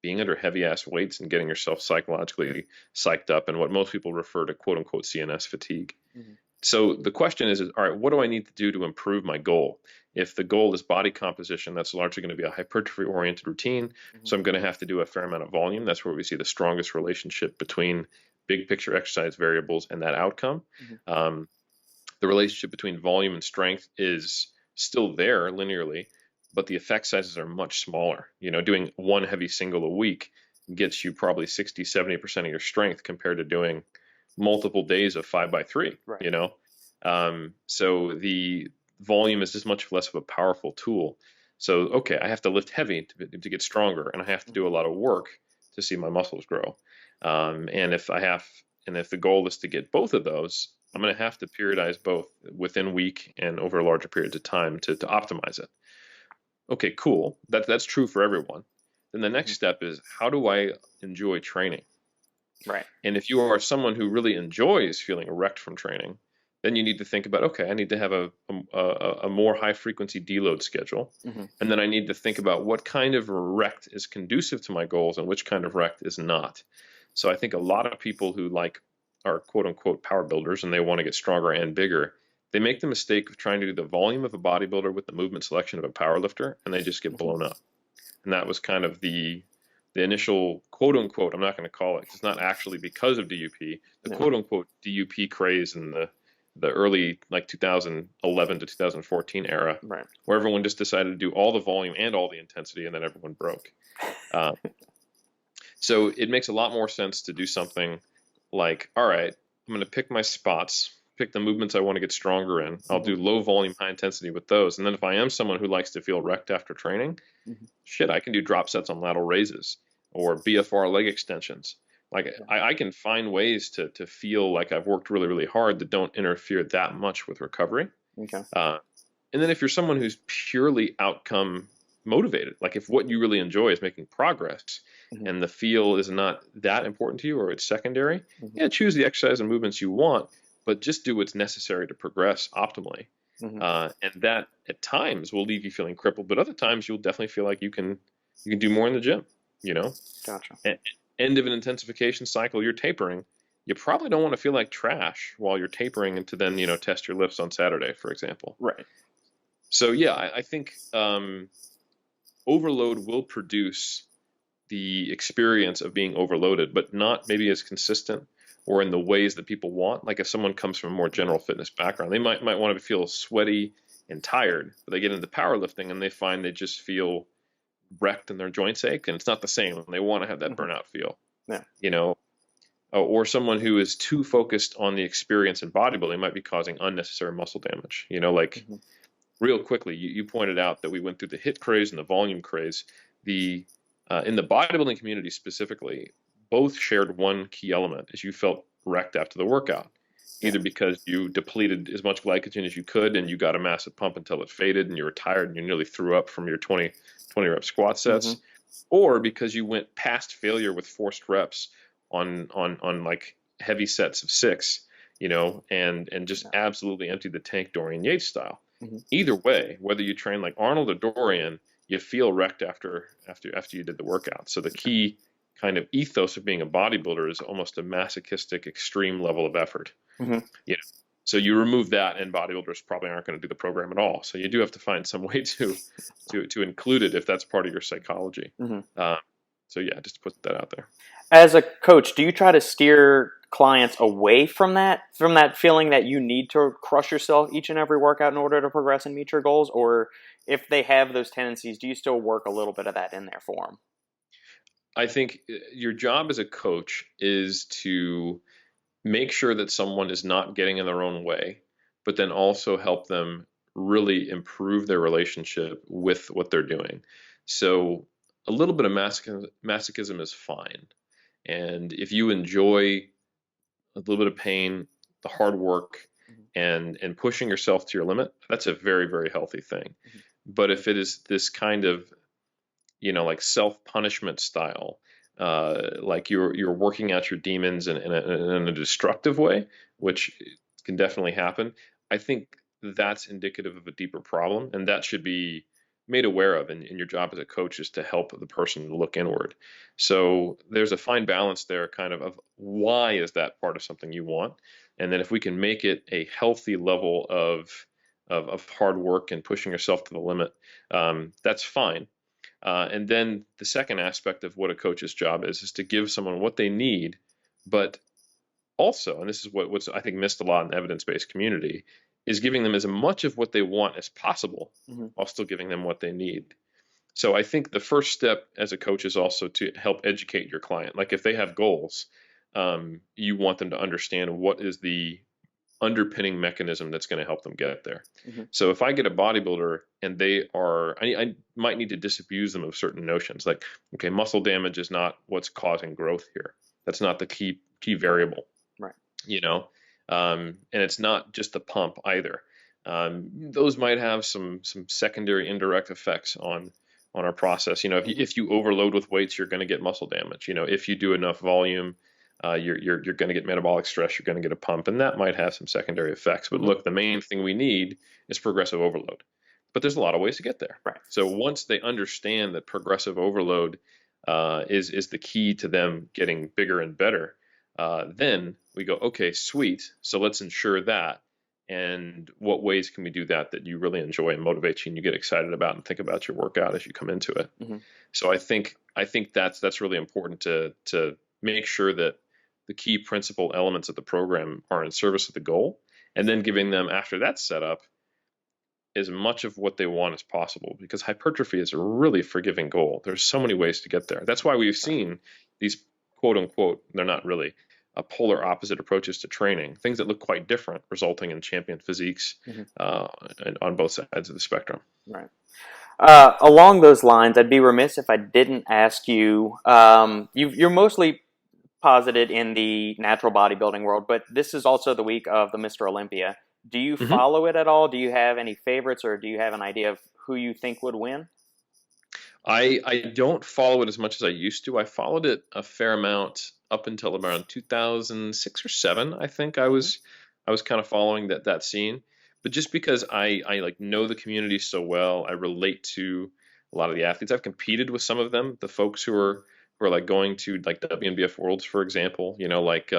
being under heavy ass weights and getting yourself psychologically psyched up, and what most people refer to quote unquote CNS fatigue. So the question is, all right, what do I need to do to improve my goal? If the goal is body composition, that's largely going to be a hypertrophy-oriented routine. So I'm going to have to do a fair amount of volume. That's where we see the strongest relationship between big picture exercise variables and that outcome. The relationship between volume and strength is still there linearly, but the effect sizes are much smaller. Doing one heavy single a week gets you probably 60, 70% of your strength compared to doing multiple days of 5x3, right. So the volume is just much less of a powerful tool. So, okay, I have to lift heavy to get stronger, and I have to do a lot of work to see my muscles grow. And if the goal is to get both of those, I'm going to have to periodize both within week and over larger periods of time to optimize it. Okay, cool. That's true for everyone. Then the next step is, how do I enjoy training? Right. And if you are someone who really enjoys feeling erect from training, then you need to think about, okay, I need to have a more high frequency deload schedule. And then I need to think about what kind of erect is conducive to my goals and which kind of erect is not. So I think a lot of people who are quote unquote power builders and they want to get stronger and bigger, they make the mistake of trying to do the volume of a bodybuilder with the movement selection of a power lifter, and they just get blown up. And that was kind of the initial quote unquote, I'm not going to call it, it's not actually because of DUP, the quote unquote DUP craze in the early 2011 to 2014 era, right, where everyone just decided to do all the volume and all the intensity, and then everyone broke. So it makes a lot more sense to do something like, all right, I'm going to pick my spots, pick the movements I want to get stronger in. I'll do low volume, high intensity with those. And then if I am someone who likes to feel wrecked after training, I can do drop sets on lateral raises or BFR leg extensions. I can find ways to feel like I've worked really, really hard that don't interfere that much with recovery. Okay. And then if you're someone who's purely outcome motivated, like if what you really enjoy is making progress and the feel is not that important to you or it's secondary, choose the exercise and movements you want, but just do what's necessary to progress optimally. And that at times will leave you feeling crippled, but other times you'll definitely feel like you can do more in the gym, Gotcha. End of an intensification cycle, you're tapering. You probably don't want to feel like trash while you're tapering and to then, test your lifts on Saturday, for example. Right. So yeah, I think overload will produce the experience of being overloaded, but not maybe as consistent or in the ways that people want. Like if someone comes from a more general fitness background, they might want to feel sweaty and tired, but they get into powerlifting and they find they just feel wrecked and their joints ache, and it's not the same. And they want to have that burnout feel. Yeah. Or someone who is too focused on the experience in bodybuilding might be causing unnecessary muscle damage. Real quickly, you pointed out that we went through the HIIT craze and the volume craze. In the bodybuilding community specifically, both shared one key element: is you felt wrecked after the workout, either because you depleted as much glycogen as you could and you got a massive pump until it faded and you were tired and you nearly threw up from your 20 rep squat sets, or because you went past failure with forced reps on like heavy sets of 6, and just absolutely emptied the tank Dorian Yates style. Either way, whether you train like Arnold or Dorian, you feel wrecked after you did the workout. So the key kind of ethos of being a bodybuilder is almost a masochistic extreme level of effort. So you remove that, and bodybuilders probably aren't going to do the program at all. So you do have to find some way to include it if that's part of your psychology. So yeah, just to put that out there. As a coach, do you try to steer clients away from that feeling that you need to crush yourself each and every workout in order to progress and meet your goals? Or if they have those tendencies, do you still work a little bit of that in there for them? I think your job as a coach is to make sure that someone is not getting in their own way, but then also help them really improve their relationship with what they're doing. So a little bit of masochism is fine. And if you enjoy a little bit of pain, the hard work, and pushing yourself to your limit, that's a very, very healthy thing. But if it is this kind of, like self-punishment style, like you're working out your demons in a destructive way, which can definitely happen, I think that's indicative of a deeper problem, and that should be made aware of. And your job as a coach is to help the person look inward. So there's a fine balance there, kind of why is that part of something you want, and then if we can make it a healthy level of hard work and pushing yourself to the limit, that's fine. And then the second aspect of what a coach's job is to give someone what they need, but also, and this is what's I think missed a lot in the evidence-based community, is giving them as much of what they want as possible while still giving them what they need. So I think the first step as a coach is also to help educate your client. Like if they have goals, you want them to understand what is the underpinning mechanism that's going to help them get there. So if I get a bodybuilder and I might need to disabuse them of certain notions, like, okay, muscle damage is not what's causing growth here. That's not the key variable, Right. And it's not just the pump either. Those might have some secondary indirect effects on our process. If you overload with weights, you're going to get muscle damage. If you do enough volume, you're going to get metabolic stress, you're going to get a pump, and that might have some secondary effects. But look, the main thing we need is progressive overload. But there's a lot of ways to get there. Right. So once they understand that progressive overload is the key to them getting bigger and better, then we go, okay, sweet. So let's ensure that. And what ways can we do that you really enjoy and motivate you and you get excited about and think about your workout as you come into it? So I think that's really important to make sure that the key principal elements of the program are in service of the goal, and then giving them, after that's set up, as much of what they want as possible, because hypertrophy is a really forgiving goal. There's so many ways to get there. That's why we've seen these quote unquote, they're not really, polar opposite approaches to training, things that look quite different, resulting in champion physiques on both sides of the spectrum. Right. Along those lines, I'd be remiss if I didn't ask you, you're mostly posited in the natural bodybuilding world, but this is also the week of the Mr. Olympia. Do you follow it at all? Do you have any favorites, or do you have an idea of who you think would win? I don't follow it as much as I used to. I followed it a fair amount up until around 2006 or 7. I think I was kind of following that scene. But just because I like know the community so well, I relate to a lot of the athletes. I've competed with some of them, the folks who are like going to like WNBF Worlds, for example. Like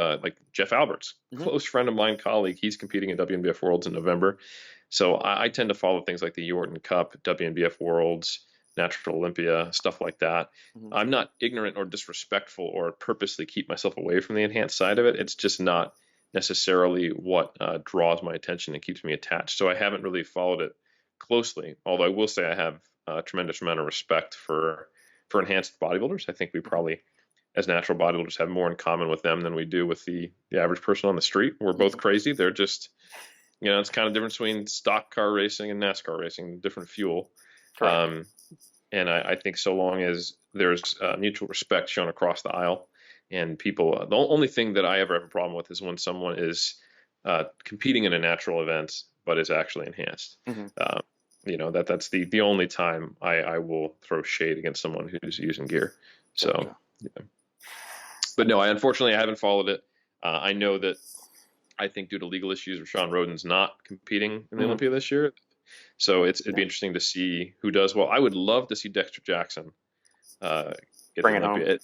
Jeff Alberts, close friend of mine, colleague. He's competing at WNBF Worlds in November. So I tend to follow things like the Yorton Cup, WNBF Worlds, Natural Olympia, stuff like that. I'm not ignorant or disrespectful or purposely keep myself away from the enhanced side of it. It's just not necessarily what draws my attention and keeps me attached. So I haven't really followed it closely, although I will say I have a tremendous amount of respect for enhanced bodybuilders. I think we probably, as natural bodybuilders, have more in common with them than we do with the average person on the street. We're both crazy. They're just, it's kind of difference between stock car racing and NASCAR racing, different fuel. And I think so long as there's mutual respect shown across the aisle, and people, the only thing that I ever have a problem with is when someone is competing in a natural event but is actually enhanced. That's the only time I will throw shade against someone who's using gear. So, but no, unfortunately I haven't followed it. I know that I think due to legal issues, Rashawn Roden's not competing in the Olympia this year. So it'd be interesting to see who does well. I would love to see Dexter Jackson get Bring the Olympia. it home.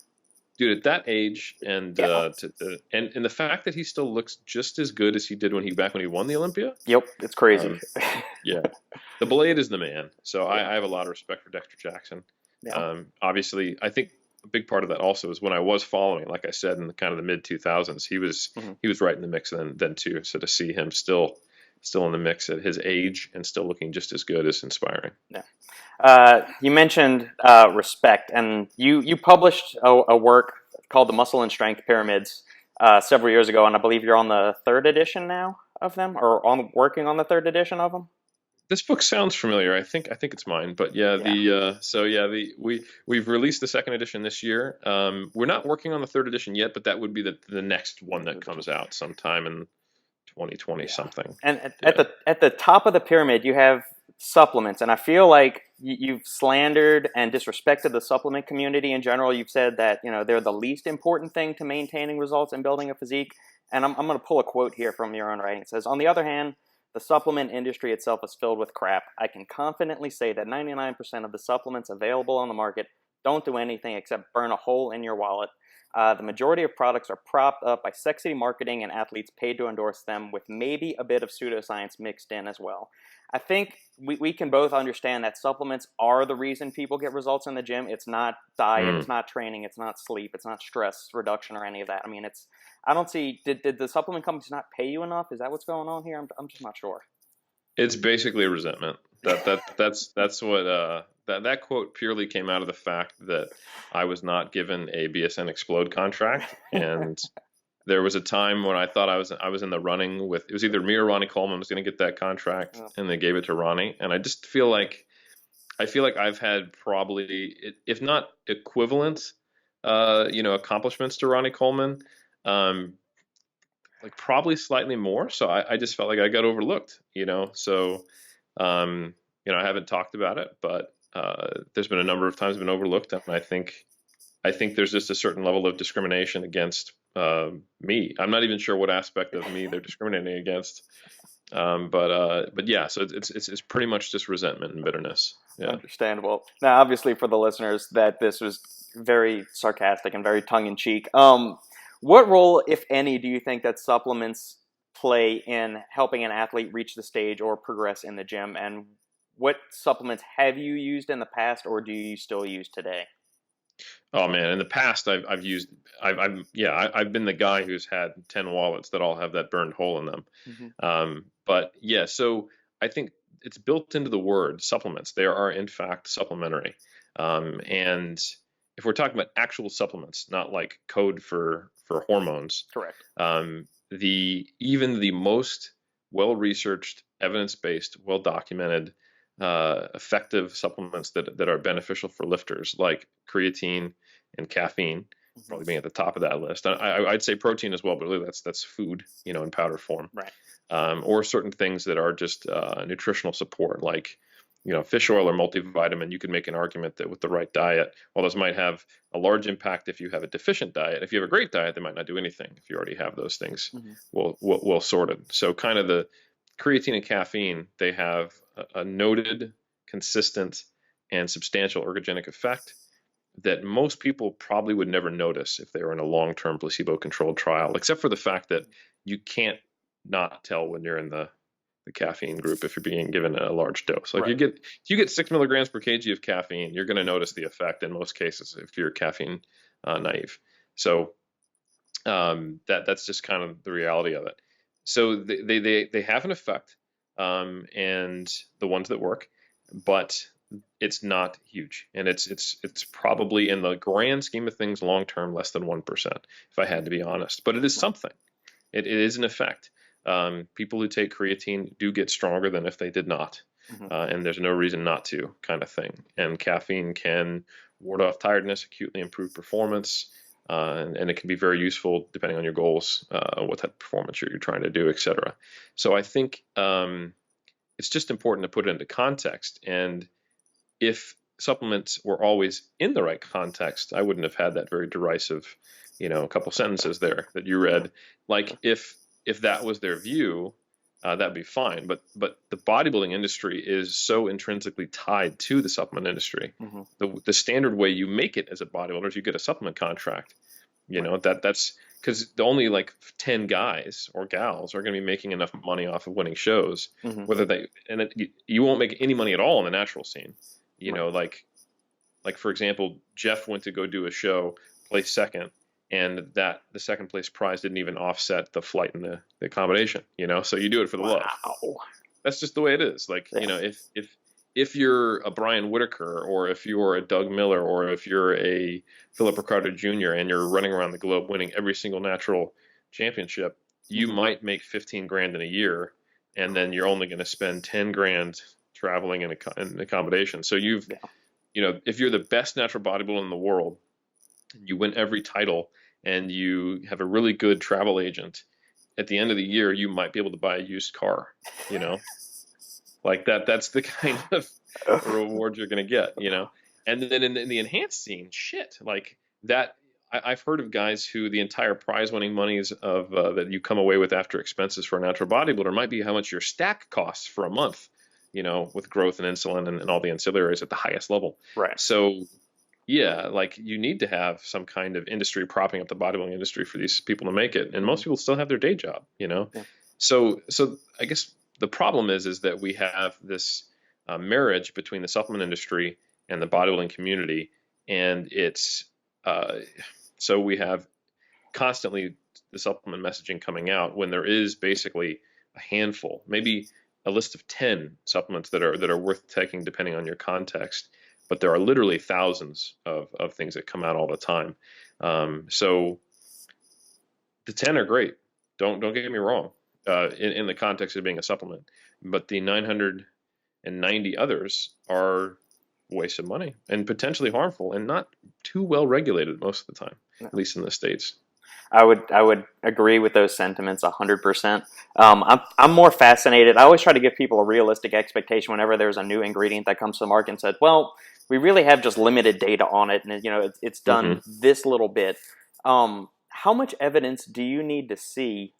Dude, at that age, and and the fact that he still looks just as good as he did when he won the Olympia. Yep, it's crazy. The Blade is the man. So I have a lot of respect for Dexter Jackson. Obviously, I think a big part of that also is when I was following, like I said, in the kind of the mid 2000s, he was right in the mix then too. So to see him still in the mix at his age and still looking just as good is inspiring. You mentioned respect, and you published a work called The Muscle and Strength Pyramids several years ago, and I believe you're on the 3rd edition now of them, or working on the 3rd edition of them? This book sounds familiar. I think it's mine, but yeah, Yeah. we've released the second edition this year. We're not working on the third edition yet, but that would be the next one that comes out sometime in 2020 Yeah. something. And Yeah. at the top of the pyramid, you have supplements, and I feel like you've slandered and disrespected the supplement community in general. You've said that they're the least important thing to maintaining results and building a physique. And I'm going to pull a quote here from your own writing. It says, "On the other hand, the supplement industry itself is filled with crap. I can confidently say that 99% of the supplements available on the market don't do anything except burn a hole in your wallet. The majority of products are propped up by sexy marketing and athletes paid to endorse them, with maybe a bit of pseudoscience mixed in as well." I think we can both understand that supplements are the reason people get results in the gym. It's not diet, Mm. it's not training, it's not sleep, it's not stress reduction or any of that. I mean, I don't see, did the supplement companies not pay you enough? Is that what's going on here? I'm just not sure. It's basically resentment. That's what that quote purely came out of the fact that I was not given a BSN Explode contract, and there was a time when I thought I was in the running with, it was either me or Ronnie Coleman was going to get that contract, Oh, and they gave it to Ronnie, and I just feel like I've had probably, if not equivalent, accomplishments to Ronnie Coleman, um, like probably slightly more. So I just felt like I got overlooked, So, I haven't talked about it, but there's been a number of times I've been overlooked, and I think there's just a certain level of discrimination against me. I'm not even sure what aspect of me they're discriminating against. But yeah, so it's pretty much just resentment and bitterness. Yeah. understandable. Now, obviously, for the listeners, that this was very sarcastic and very tongue in cheek. What role, if any, do you think that supplements play in helping an athlete reach the stage or progress in the gym? And what supplements have you used in the past, or do you still use today? Oh man, in the past I've used I've been the guy who's had 10 wallets that all have that burned hole in them. Hmm. But yeah, so I think it's built into the word supplements. They are in fact supplementary. And if we're talking about actual supplements, not like code for hormones, Correct. the even the most well-researched, evidence-based, well-documented, effective supplements that are beneficial for lifters, like creatine and caffeine, Hmm. probably being at the top of that list. I'd say protein as well, but really that's food, in powder form, Right. or certain things that are just nutritional support, like fish oil or multivitamin. You could make an argument that with the right diet, while those might have a large impact if you have a deficient diet, if you have a great diet, they might not do anything. If you already have those things Hmm. well sorted. So kind of the creatine and caffeine, they have a noted, consistent, and substantial ergogenic effect that most people probably would never notice if they were in a long-term placebo-controlled trial, except for the fact that you can't not tell when you're in the caffeine group if you're being given a large dose. Like Right. if you get 6 milligrams per kg of caffeine, you're going to notice the effect in most cases if you're caffeine naive. So that's just kind of the reality of it. So they have an effect, and the ones that work, but it's not huge, and it's probably in the grand scheme of things long term less than 1%, if I had to be honest. But it is something. It is an effect. People who take creatine do get stronger than if they did not, Hmm. and there's no reason not to, kind of thing. And caffeine can ward off tiredness, acutely improve performance, and it can be very useful depending on your goals, what type of performance you're trying to do, etc. So I think it's just important to put it into context. And if supplements were always in the right context, I wouldn't have had that very derisive, couple sentences there that you read. Like if that was their view, that'd be fine. But the bodybuilding industry is so intrinsically tied to the supplement industry. Hmm. The standard way you make it as a bodybuilder is you get a supplement contract. Right. That's because the only like 10 guys or gals are going to be making enough money off of winning shows, Hmm. whether you won't make any money at all in the natural scene. Right. Like for example, Jeff went to go do a show, placed second, and that the second place prize didn't even offset the flight and the accommodation. So you do it for the love. Wow. That's just the way it is. Like, Yeah. if you're a Brian Whitaker, or if you're a Doug Miller, or if you're a Philip Ricardo Jr. and you're running around the globe winning every single natural championship, you Hmm. might make 15 grand in a year, and then you're only going to spend 10 grand traveling, and accommodation. So if you're the best natural bodybuilder in the world, you win every title, and you have a really good travel agent, at the end of the year, you might be able to buy a used car, like that. That's the kind of reward you're going to get, And then in the enhanced scene, shit, like that. I've heard of guys who the entire prize winning monies of that you come away with after expenses for a natural bodybuilder might be how much your stack costs for a month, with growth and insulin and all the ancillaries at the highest level. Right. So yeah, like you need to have some kind of industry propping up the bodybuilding industry for these people to make it. And most people still have their day job, Yeah. So I guess the problem is that we have this marriage between the supplement industry and the bodybuilding community, and it's so we have constantly the supplement messaging coming out when there is basically a handful, maybe a list of 10 supplements that are worth taking depending on your context. But there are literally thousands of things that come out all the time. So the 10 are great. Don't get me wrong, in the context of being a supplement. But the 990 others are waste of money and potentially harmful and not too well regulated most of the time, at least in the States. I would agree with those sentiments 100%. I'm more fascinated. I always try to give people a realistic expectation whenever there's a new ingredient that comes to the market and said, well, we really have just limited data on it, and it's done this little bit. How much evidence do you need to see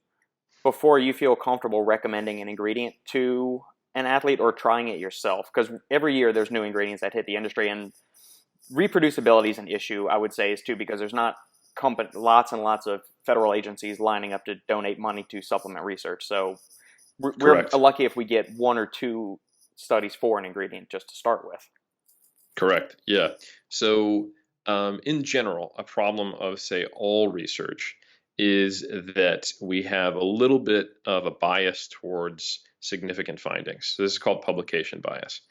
before you feel comfortable recommending an ingredient to an athlete or trying it yourself? Because every year there's new ingredients that hit the industry, and reproducibility is an issue, I would say, is too, because there's not lots and lots of federal agencies lining up to donate money to supplement research. So we're lucky if we get one or two studies for an ingredient just to start with. Correct. Yeah. So in general, a problem of, say, all research is that we have a little bit of a bias towards significant findings. So this is called publication bias.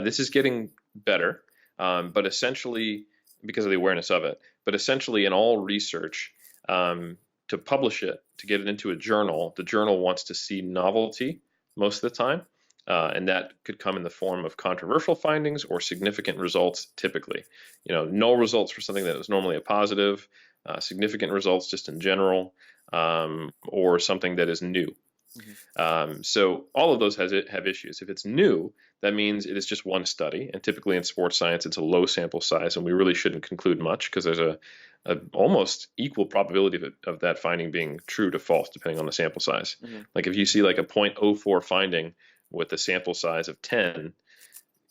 This is getting better, but essentially, because of the awareness of it, but essentially in all research, to publish it, to get it into a journal, the journal wants to see novelty most of the time. And that could come in the form of controversial findings or significant results, typically. Null results for something that was normally a positive, significant results just in general, or something that is new. So all of those have issues. If it's new, that means it is just one study, and typically in sports science, it's a low sample size, and we really shouldn't conclude much because there's a almost equal probability of that finding being true to false, depending on the sample size. Like if you see like a 0.04 finding with a sample size of 10,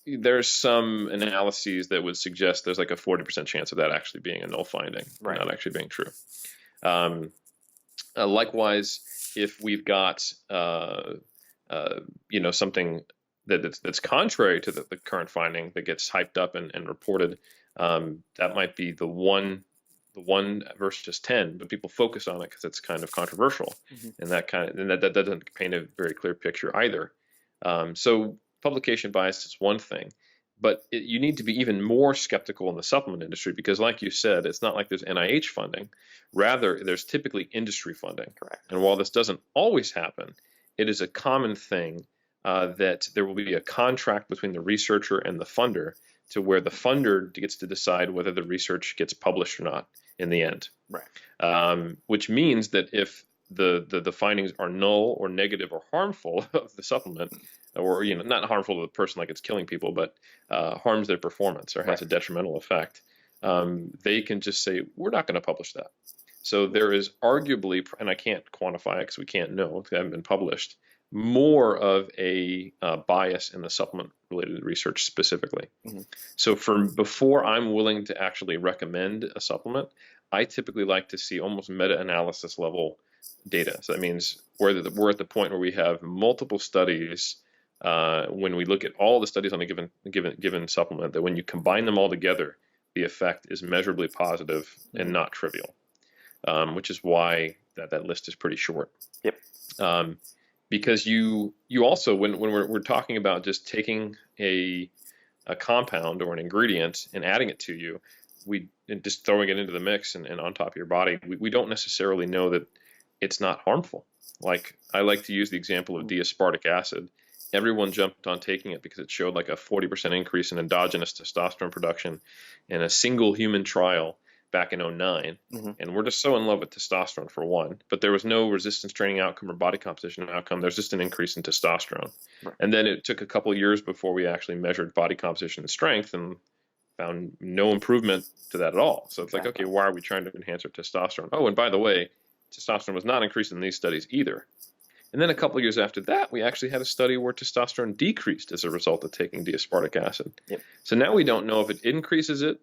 there's some analyses that would suggest there's like a 40% chance of that actually being a null finding, not actually being true. Likewise, if we've got something that's contrary to the current finding that gets hyped up and reported, that might be the one versus 10, but people focus on it because it's kind of controversial, and that doesn't paint a very clear picture either. So publication bias is one thing, but you need to be even more skeptical in the supplement industry because, like you said, it's not like there's NIH funding. Rather, there's typically industry funding. Correct. And while this doesn't always happen, it is a common thing that there will be a contract between the researcher and the funder to where the funder gets to decide whether the research gets published or not in the end. Right. Which means that if the findings are null or negative or harmful of the supplement, or not harmful to the person like it's killing people, but harms their performance or has a detrimental effect, they can just say, we're not going to publish that. So there is arguably, and I can't quantify it because we can't know, because they haven't been published, more of a bias in the supplement-related research specifically. So before I'm willing to actually recommend a supplement, I typically like to see almost meta-analysis level data. So that means we're at the point where we have multiple studies. When we look at all the studies on a given supplement, that when you combine them all together, the effect is measurably positive and not trivial, which is why that list is pretty short. Yep. Because you also, when we're talking about just taking a compound or an ingredient and adding it to you, and just throwing it into the mix and on top of your body, we don't necessarily know that it's not harmful. Like I like to use the example of D-aspartic acid. everyone jumped on taking it because it showed like a 40% increase in endogenous testosterone production in a single human trial back in '09. Mm-hmm. And we're just so in love with testosterone for one, but there was no resistance training outcome or body composition outcome. There's just an increase in testosterone. Right. And then it took a couple of years before we actually measured body composition and strength and found no improvement to that at all. So it's like, okay, why are we trying to enhance our testosterone? Oh, and by the way, testosterone was not increased in these studies either. And then a couple of years after that, we actually had a study where testosterone decreased as a result of taking D-aspartic acid. Yep. So now we don't know if it increases it,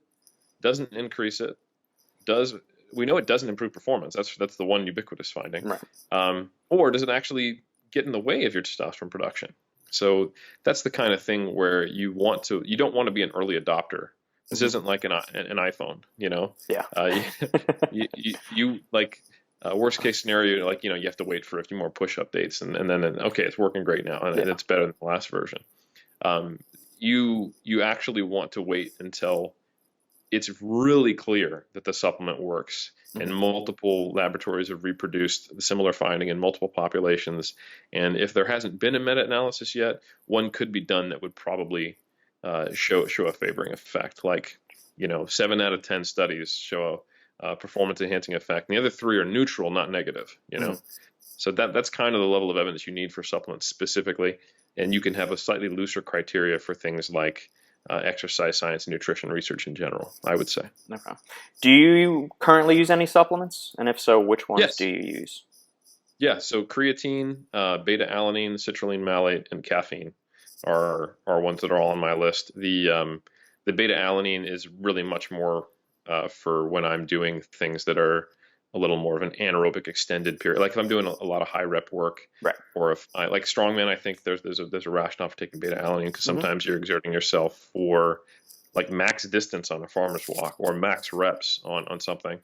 doesn't increase it, we know it doesn't improve performance. That's the one ubiquitous finding. Right. Or does it actually get in the way of your testosterone production? So that's the kind of thing where you don't want to be an early adopter. This isn't like an iPhone, you know? Yeah. You like, worst case scenario, like, you know, you have to wait for a few more push updates and then, okay, it's working great now. And it's better than the last version. You actually want to wait until it's really clear that the supplement works, and multiple laboratories have reproduced the similar finding in multiple populations. And if there hasn't been a meta-analysis yet, one could be done that would probably show a favoring effect. Like, you know, 7 out of 10 studies show a performance-enhancing effect, and the other 3 are neutral, not negative. You know, so that's kind of the level of evidence you need for supplements specifically. And you can have a slightly looser criteria for things like exercise science and nutrition research in general, I would say. Okay. Do you currently use any supplements? And if so, which ones do you use? Yeah, so creatine, beta-alanine, citrulline malate, and caffeine are ones that are all on my list. The beta-alanine is really much more for when I'm doing things that are a little more of an anaerobic extended period. Like if I'm doing a lot of high rep work, right? Or if I like strongman, I think there's a rationale for taking beta-alanine because sometimes you're exerting yourself for like max distance on a farmer's walk or max reps on something,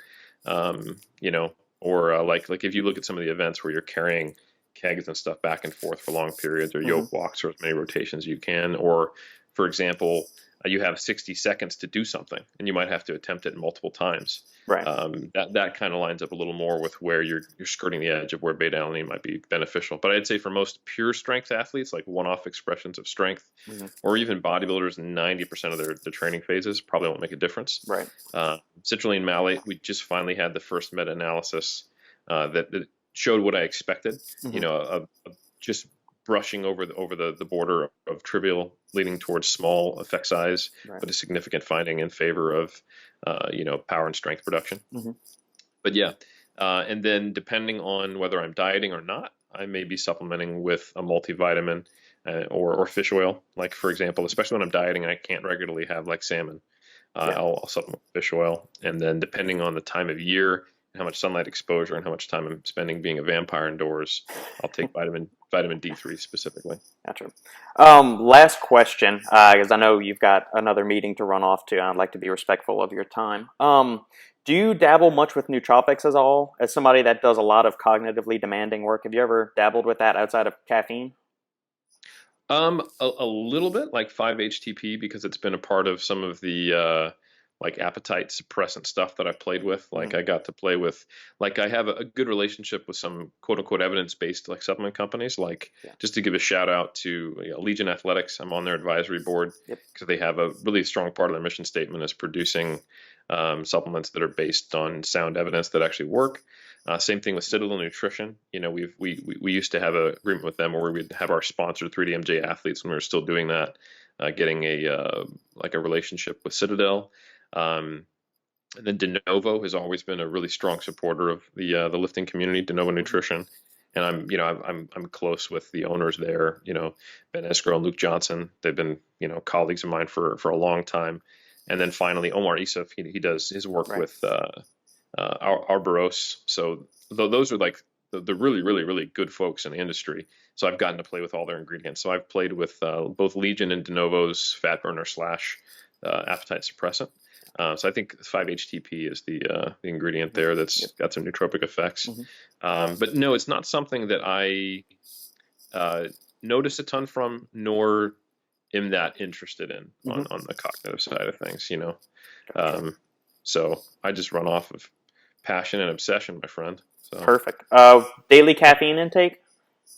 you know, or like if you look at some of the events where you're carrying kegs and stuff back and forth for long periods, or yoke walks or as many rotations as you can, or for example, you have 60 seconds to do something and you might have to attempt it multiple times. Right. That kind of lines up a little more with where you're skirting the edge of where beta-alanine might be beneficial. But I'd say for most pure strength athletes, like one-off expressions of strength, or even bodybuilders, 90% of their training phases probably won't make a difference. Right. Citrulline malate, we just finally had the first meta-analysis that showed what I expected. You know, just brushing over the border of trivial, leading towards small effect size, but a significant finding in favor of you know, power and strength production. But yeah, and then depending on whether I'm dieting or not, I may be supplementing with a multivitamin or fish oil. Like for example, especially when I'm dieting, I can't regularly have like salmon. I'll supplement with fish oil, and then depending on the time of year, how much sunlight exposure and how much time I'm spending being a vampire indoors, I'll take vitamin D3 specifically. Gotcha. Last question, because I know you've got another meeting to run off to, and I'd like to be respectful of your time. Do you dabble much with nootropics at all? As somebody that does a lot of cognitively demanding work, have you ever dabbled with that outside of caffeine? A little bit, like 5-HTP, because it's been a part of some of the like appetite suppressant stuff that I've played with. Like I got to play with, like I have a good relationship with some quote unquote evidence-based like supplement companies. Like just to give a shout out to Legion Athletics, I'm on their advisory board because they have a really strong part of their mission statement is producing supplements that are based on sound evidence that actually work. Same thing with Citadel Nutrition. You know, we used to have an agreement with them where we'd have our sponsored 3DMJ athletes when we were still doing that, getting a relationship with Citadel. And then De Novo has always been a really strong supporter of the lifting community, De Novo Nutrition. And I'm close with the owners there, you know, Ben Escrow and Luke Johnson. They've been, you know, colleagues of mine for a long time. And then finally, Omar Isuf, he does his work with Arboros. So those are like the really, really, really good folks in the industry. So I've gotten to play with all their ingredients. So I've played with both Legion and De Novo's fat burner / appetite suppressant. So I think 5-HTP is the ingredient there that's got some nootropic effects. But no, it's not something that I notice a ton from, nor am that interested in on the cognitive side of things, you know. So I just run off of passion and obsession, my friend. So. Perfect. Daily caffeine intake?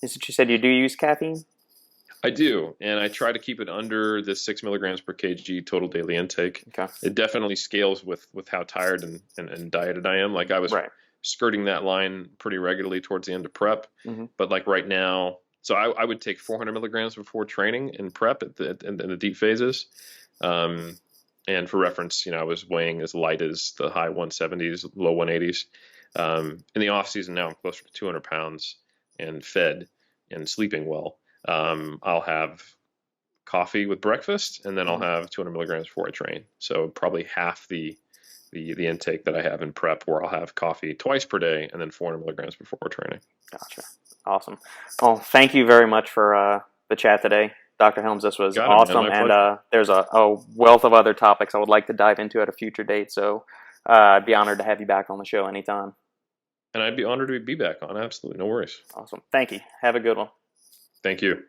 Is it you said you do use caffeine? I do, and I try to keep it under the 6 milligrams per kg total daily intake. Okay. It definitely scales with how tired and dieted I am. Like I was Right. skirting that line pretty regularly towards the end of prep, Mm-hmm. but like right now, so I would take 400 milligrams before training in prep in the deep phases. Um, and for reference, I was weighing as light as the high 170s, low 180s. In the off season now, I'm closer to 200 pounds and fed and sleeping well. I'll have coffee with breakfast, and then I'll have 200 milligrams before I train. So probably half the intake that I have in prep, where I'll have coffee twice per day and then 400 milligrams before training. Gotcha. Awesome. Well, thank you very much for the chat today, Dr. Helms. This was Got it, awesome, man. My pleasure. and there's a wealth of other topics I would like to dive into at a future date. So I'd be honored to have you back on the show anytime. And I'd be honored to be back on. Absolutely. No worries. Awesome. Thank you. Have a good one. Thank you.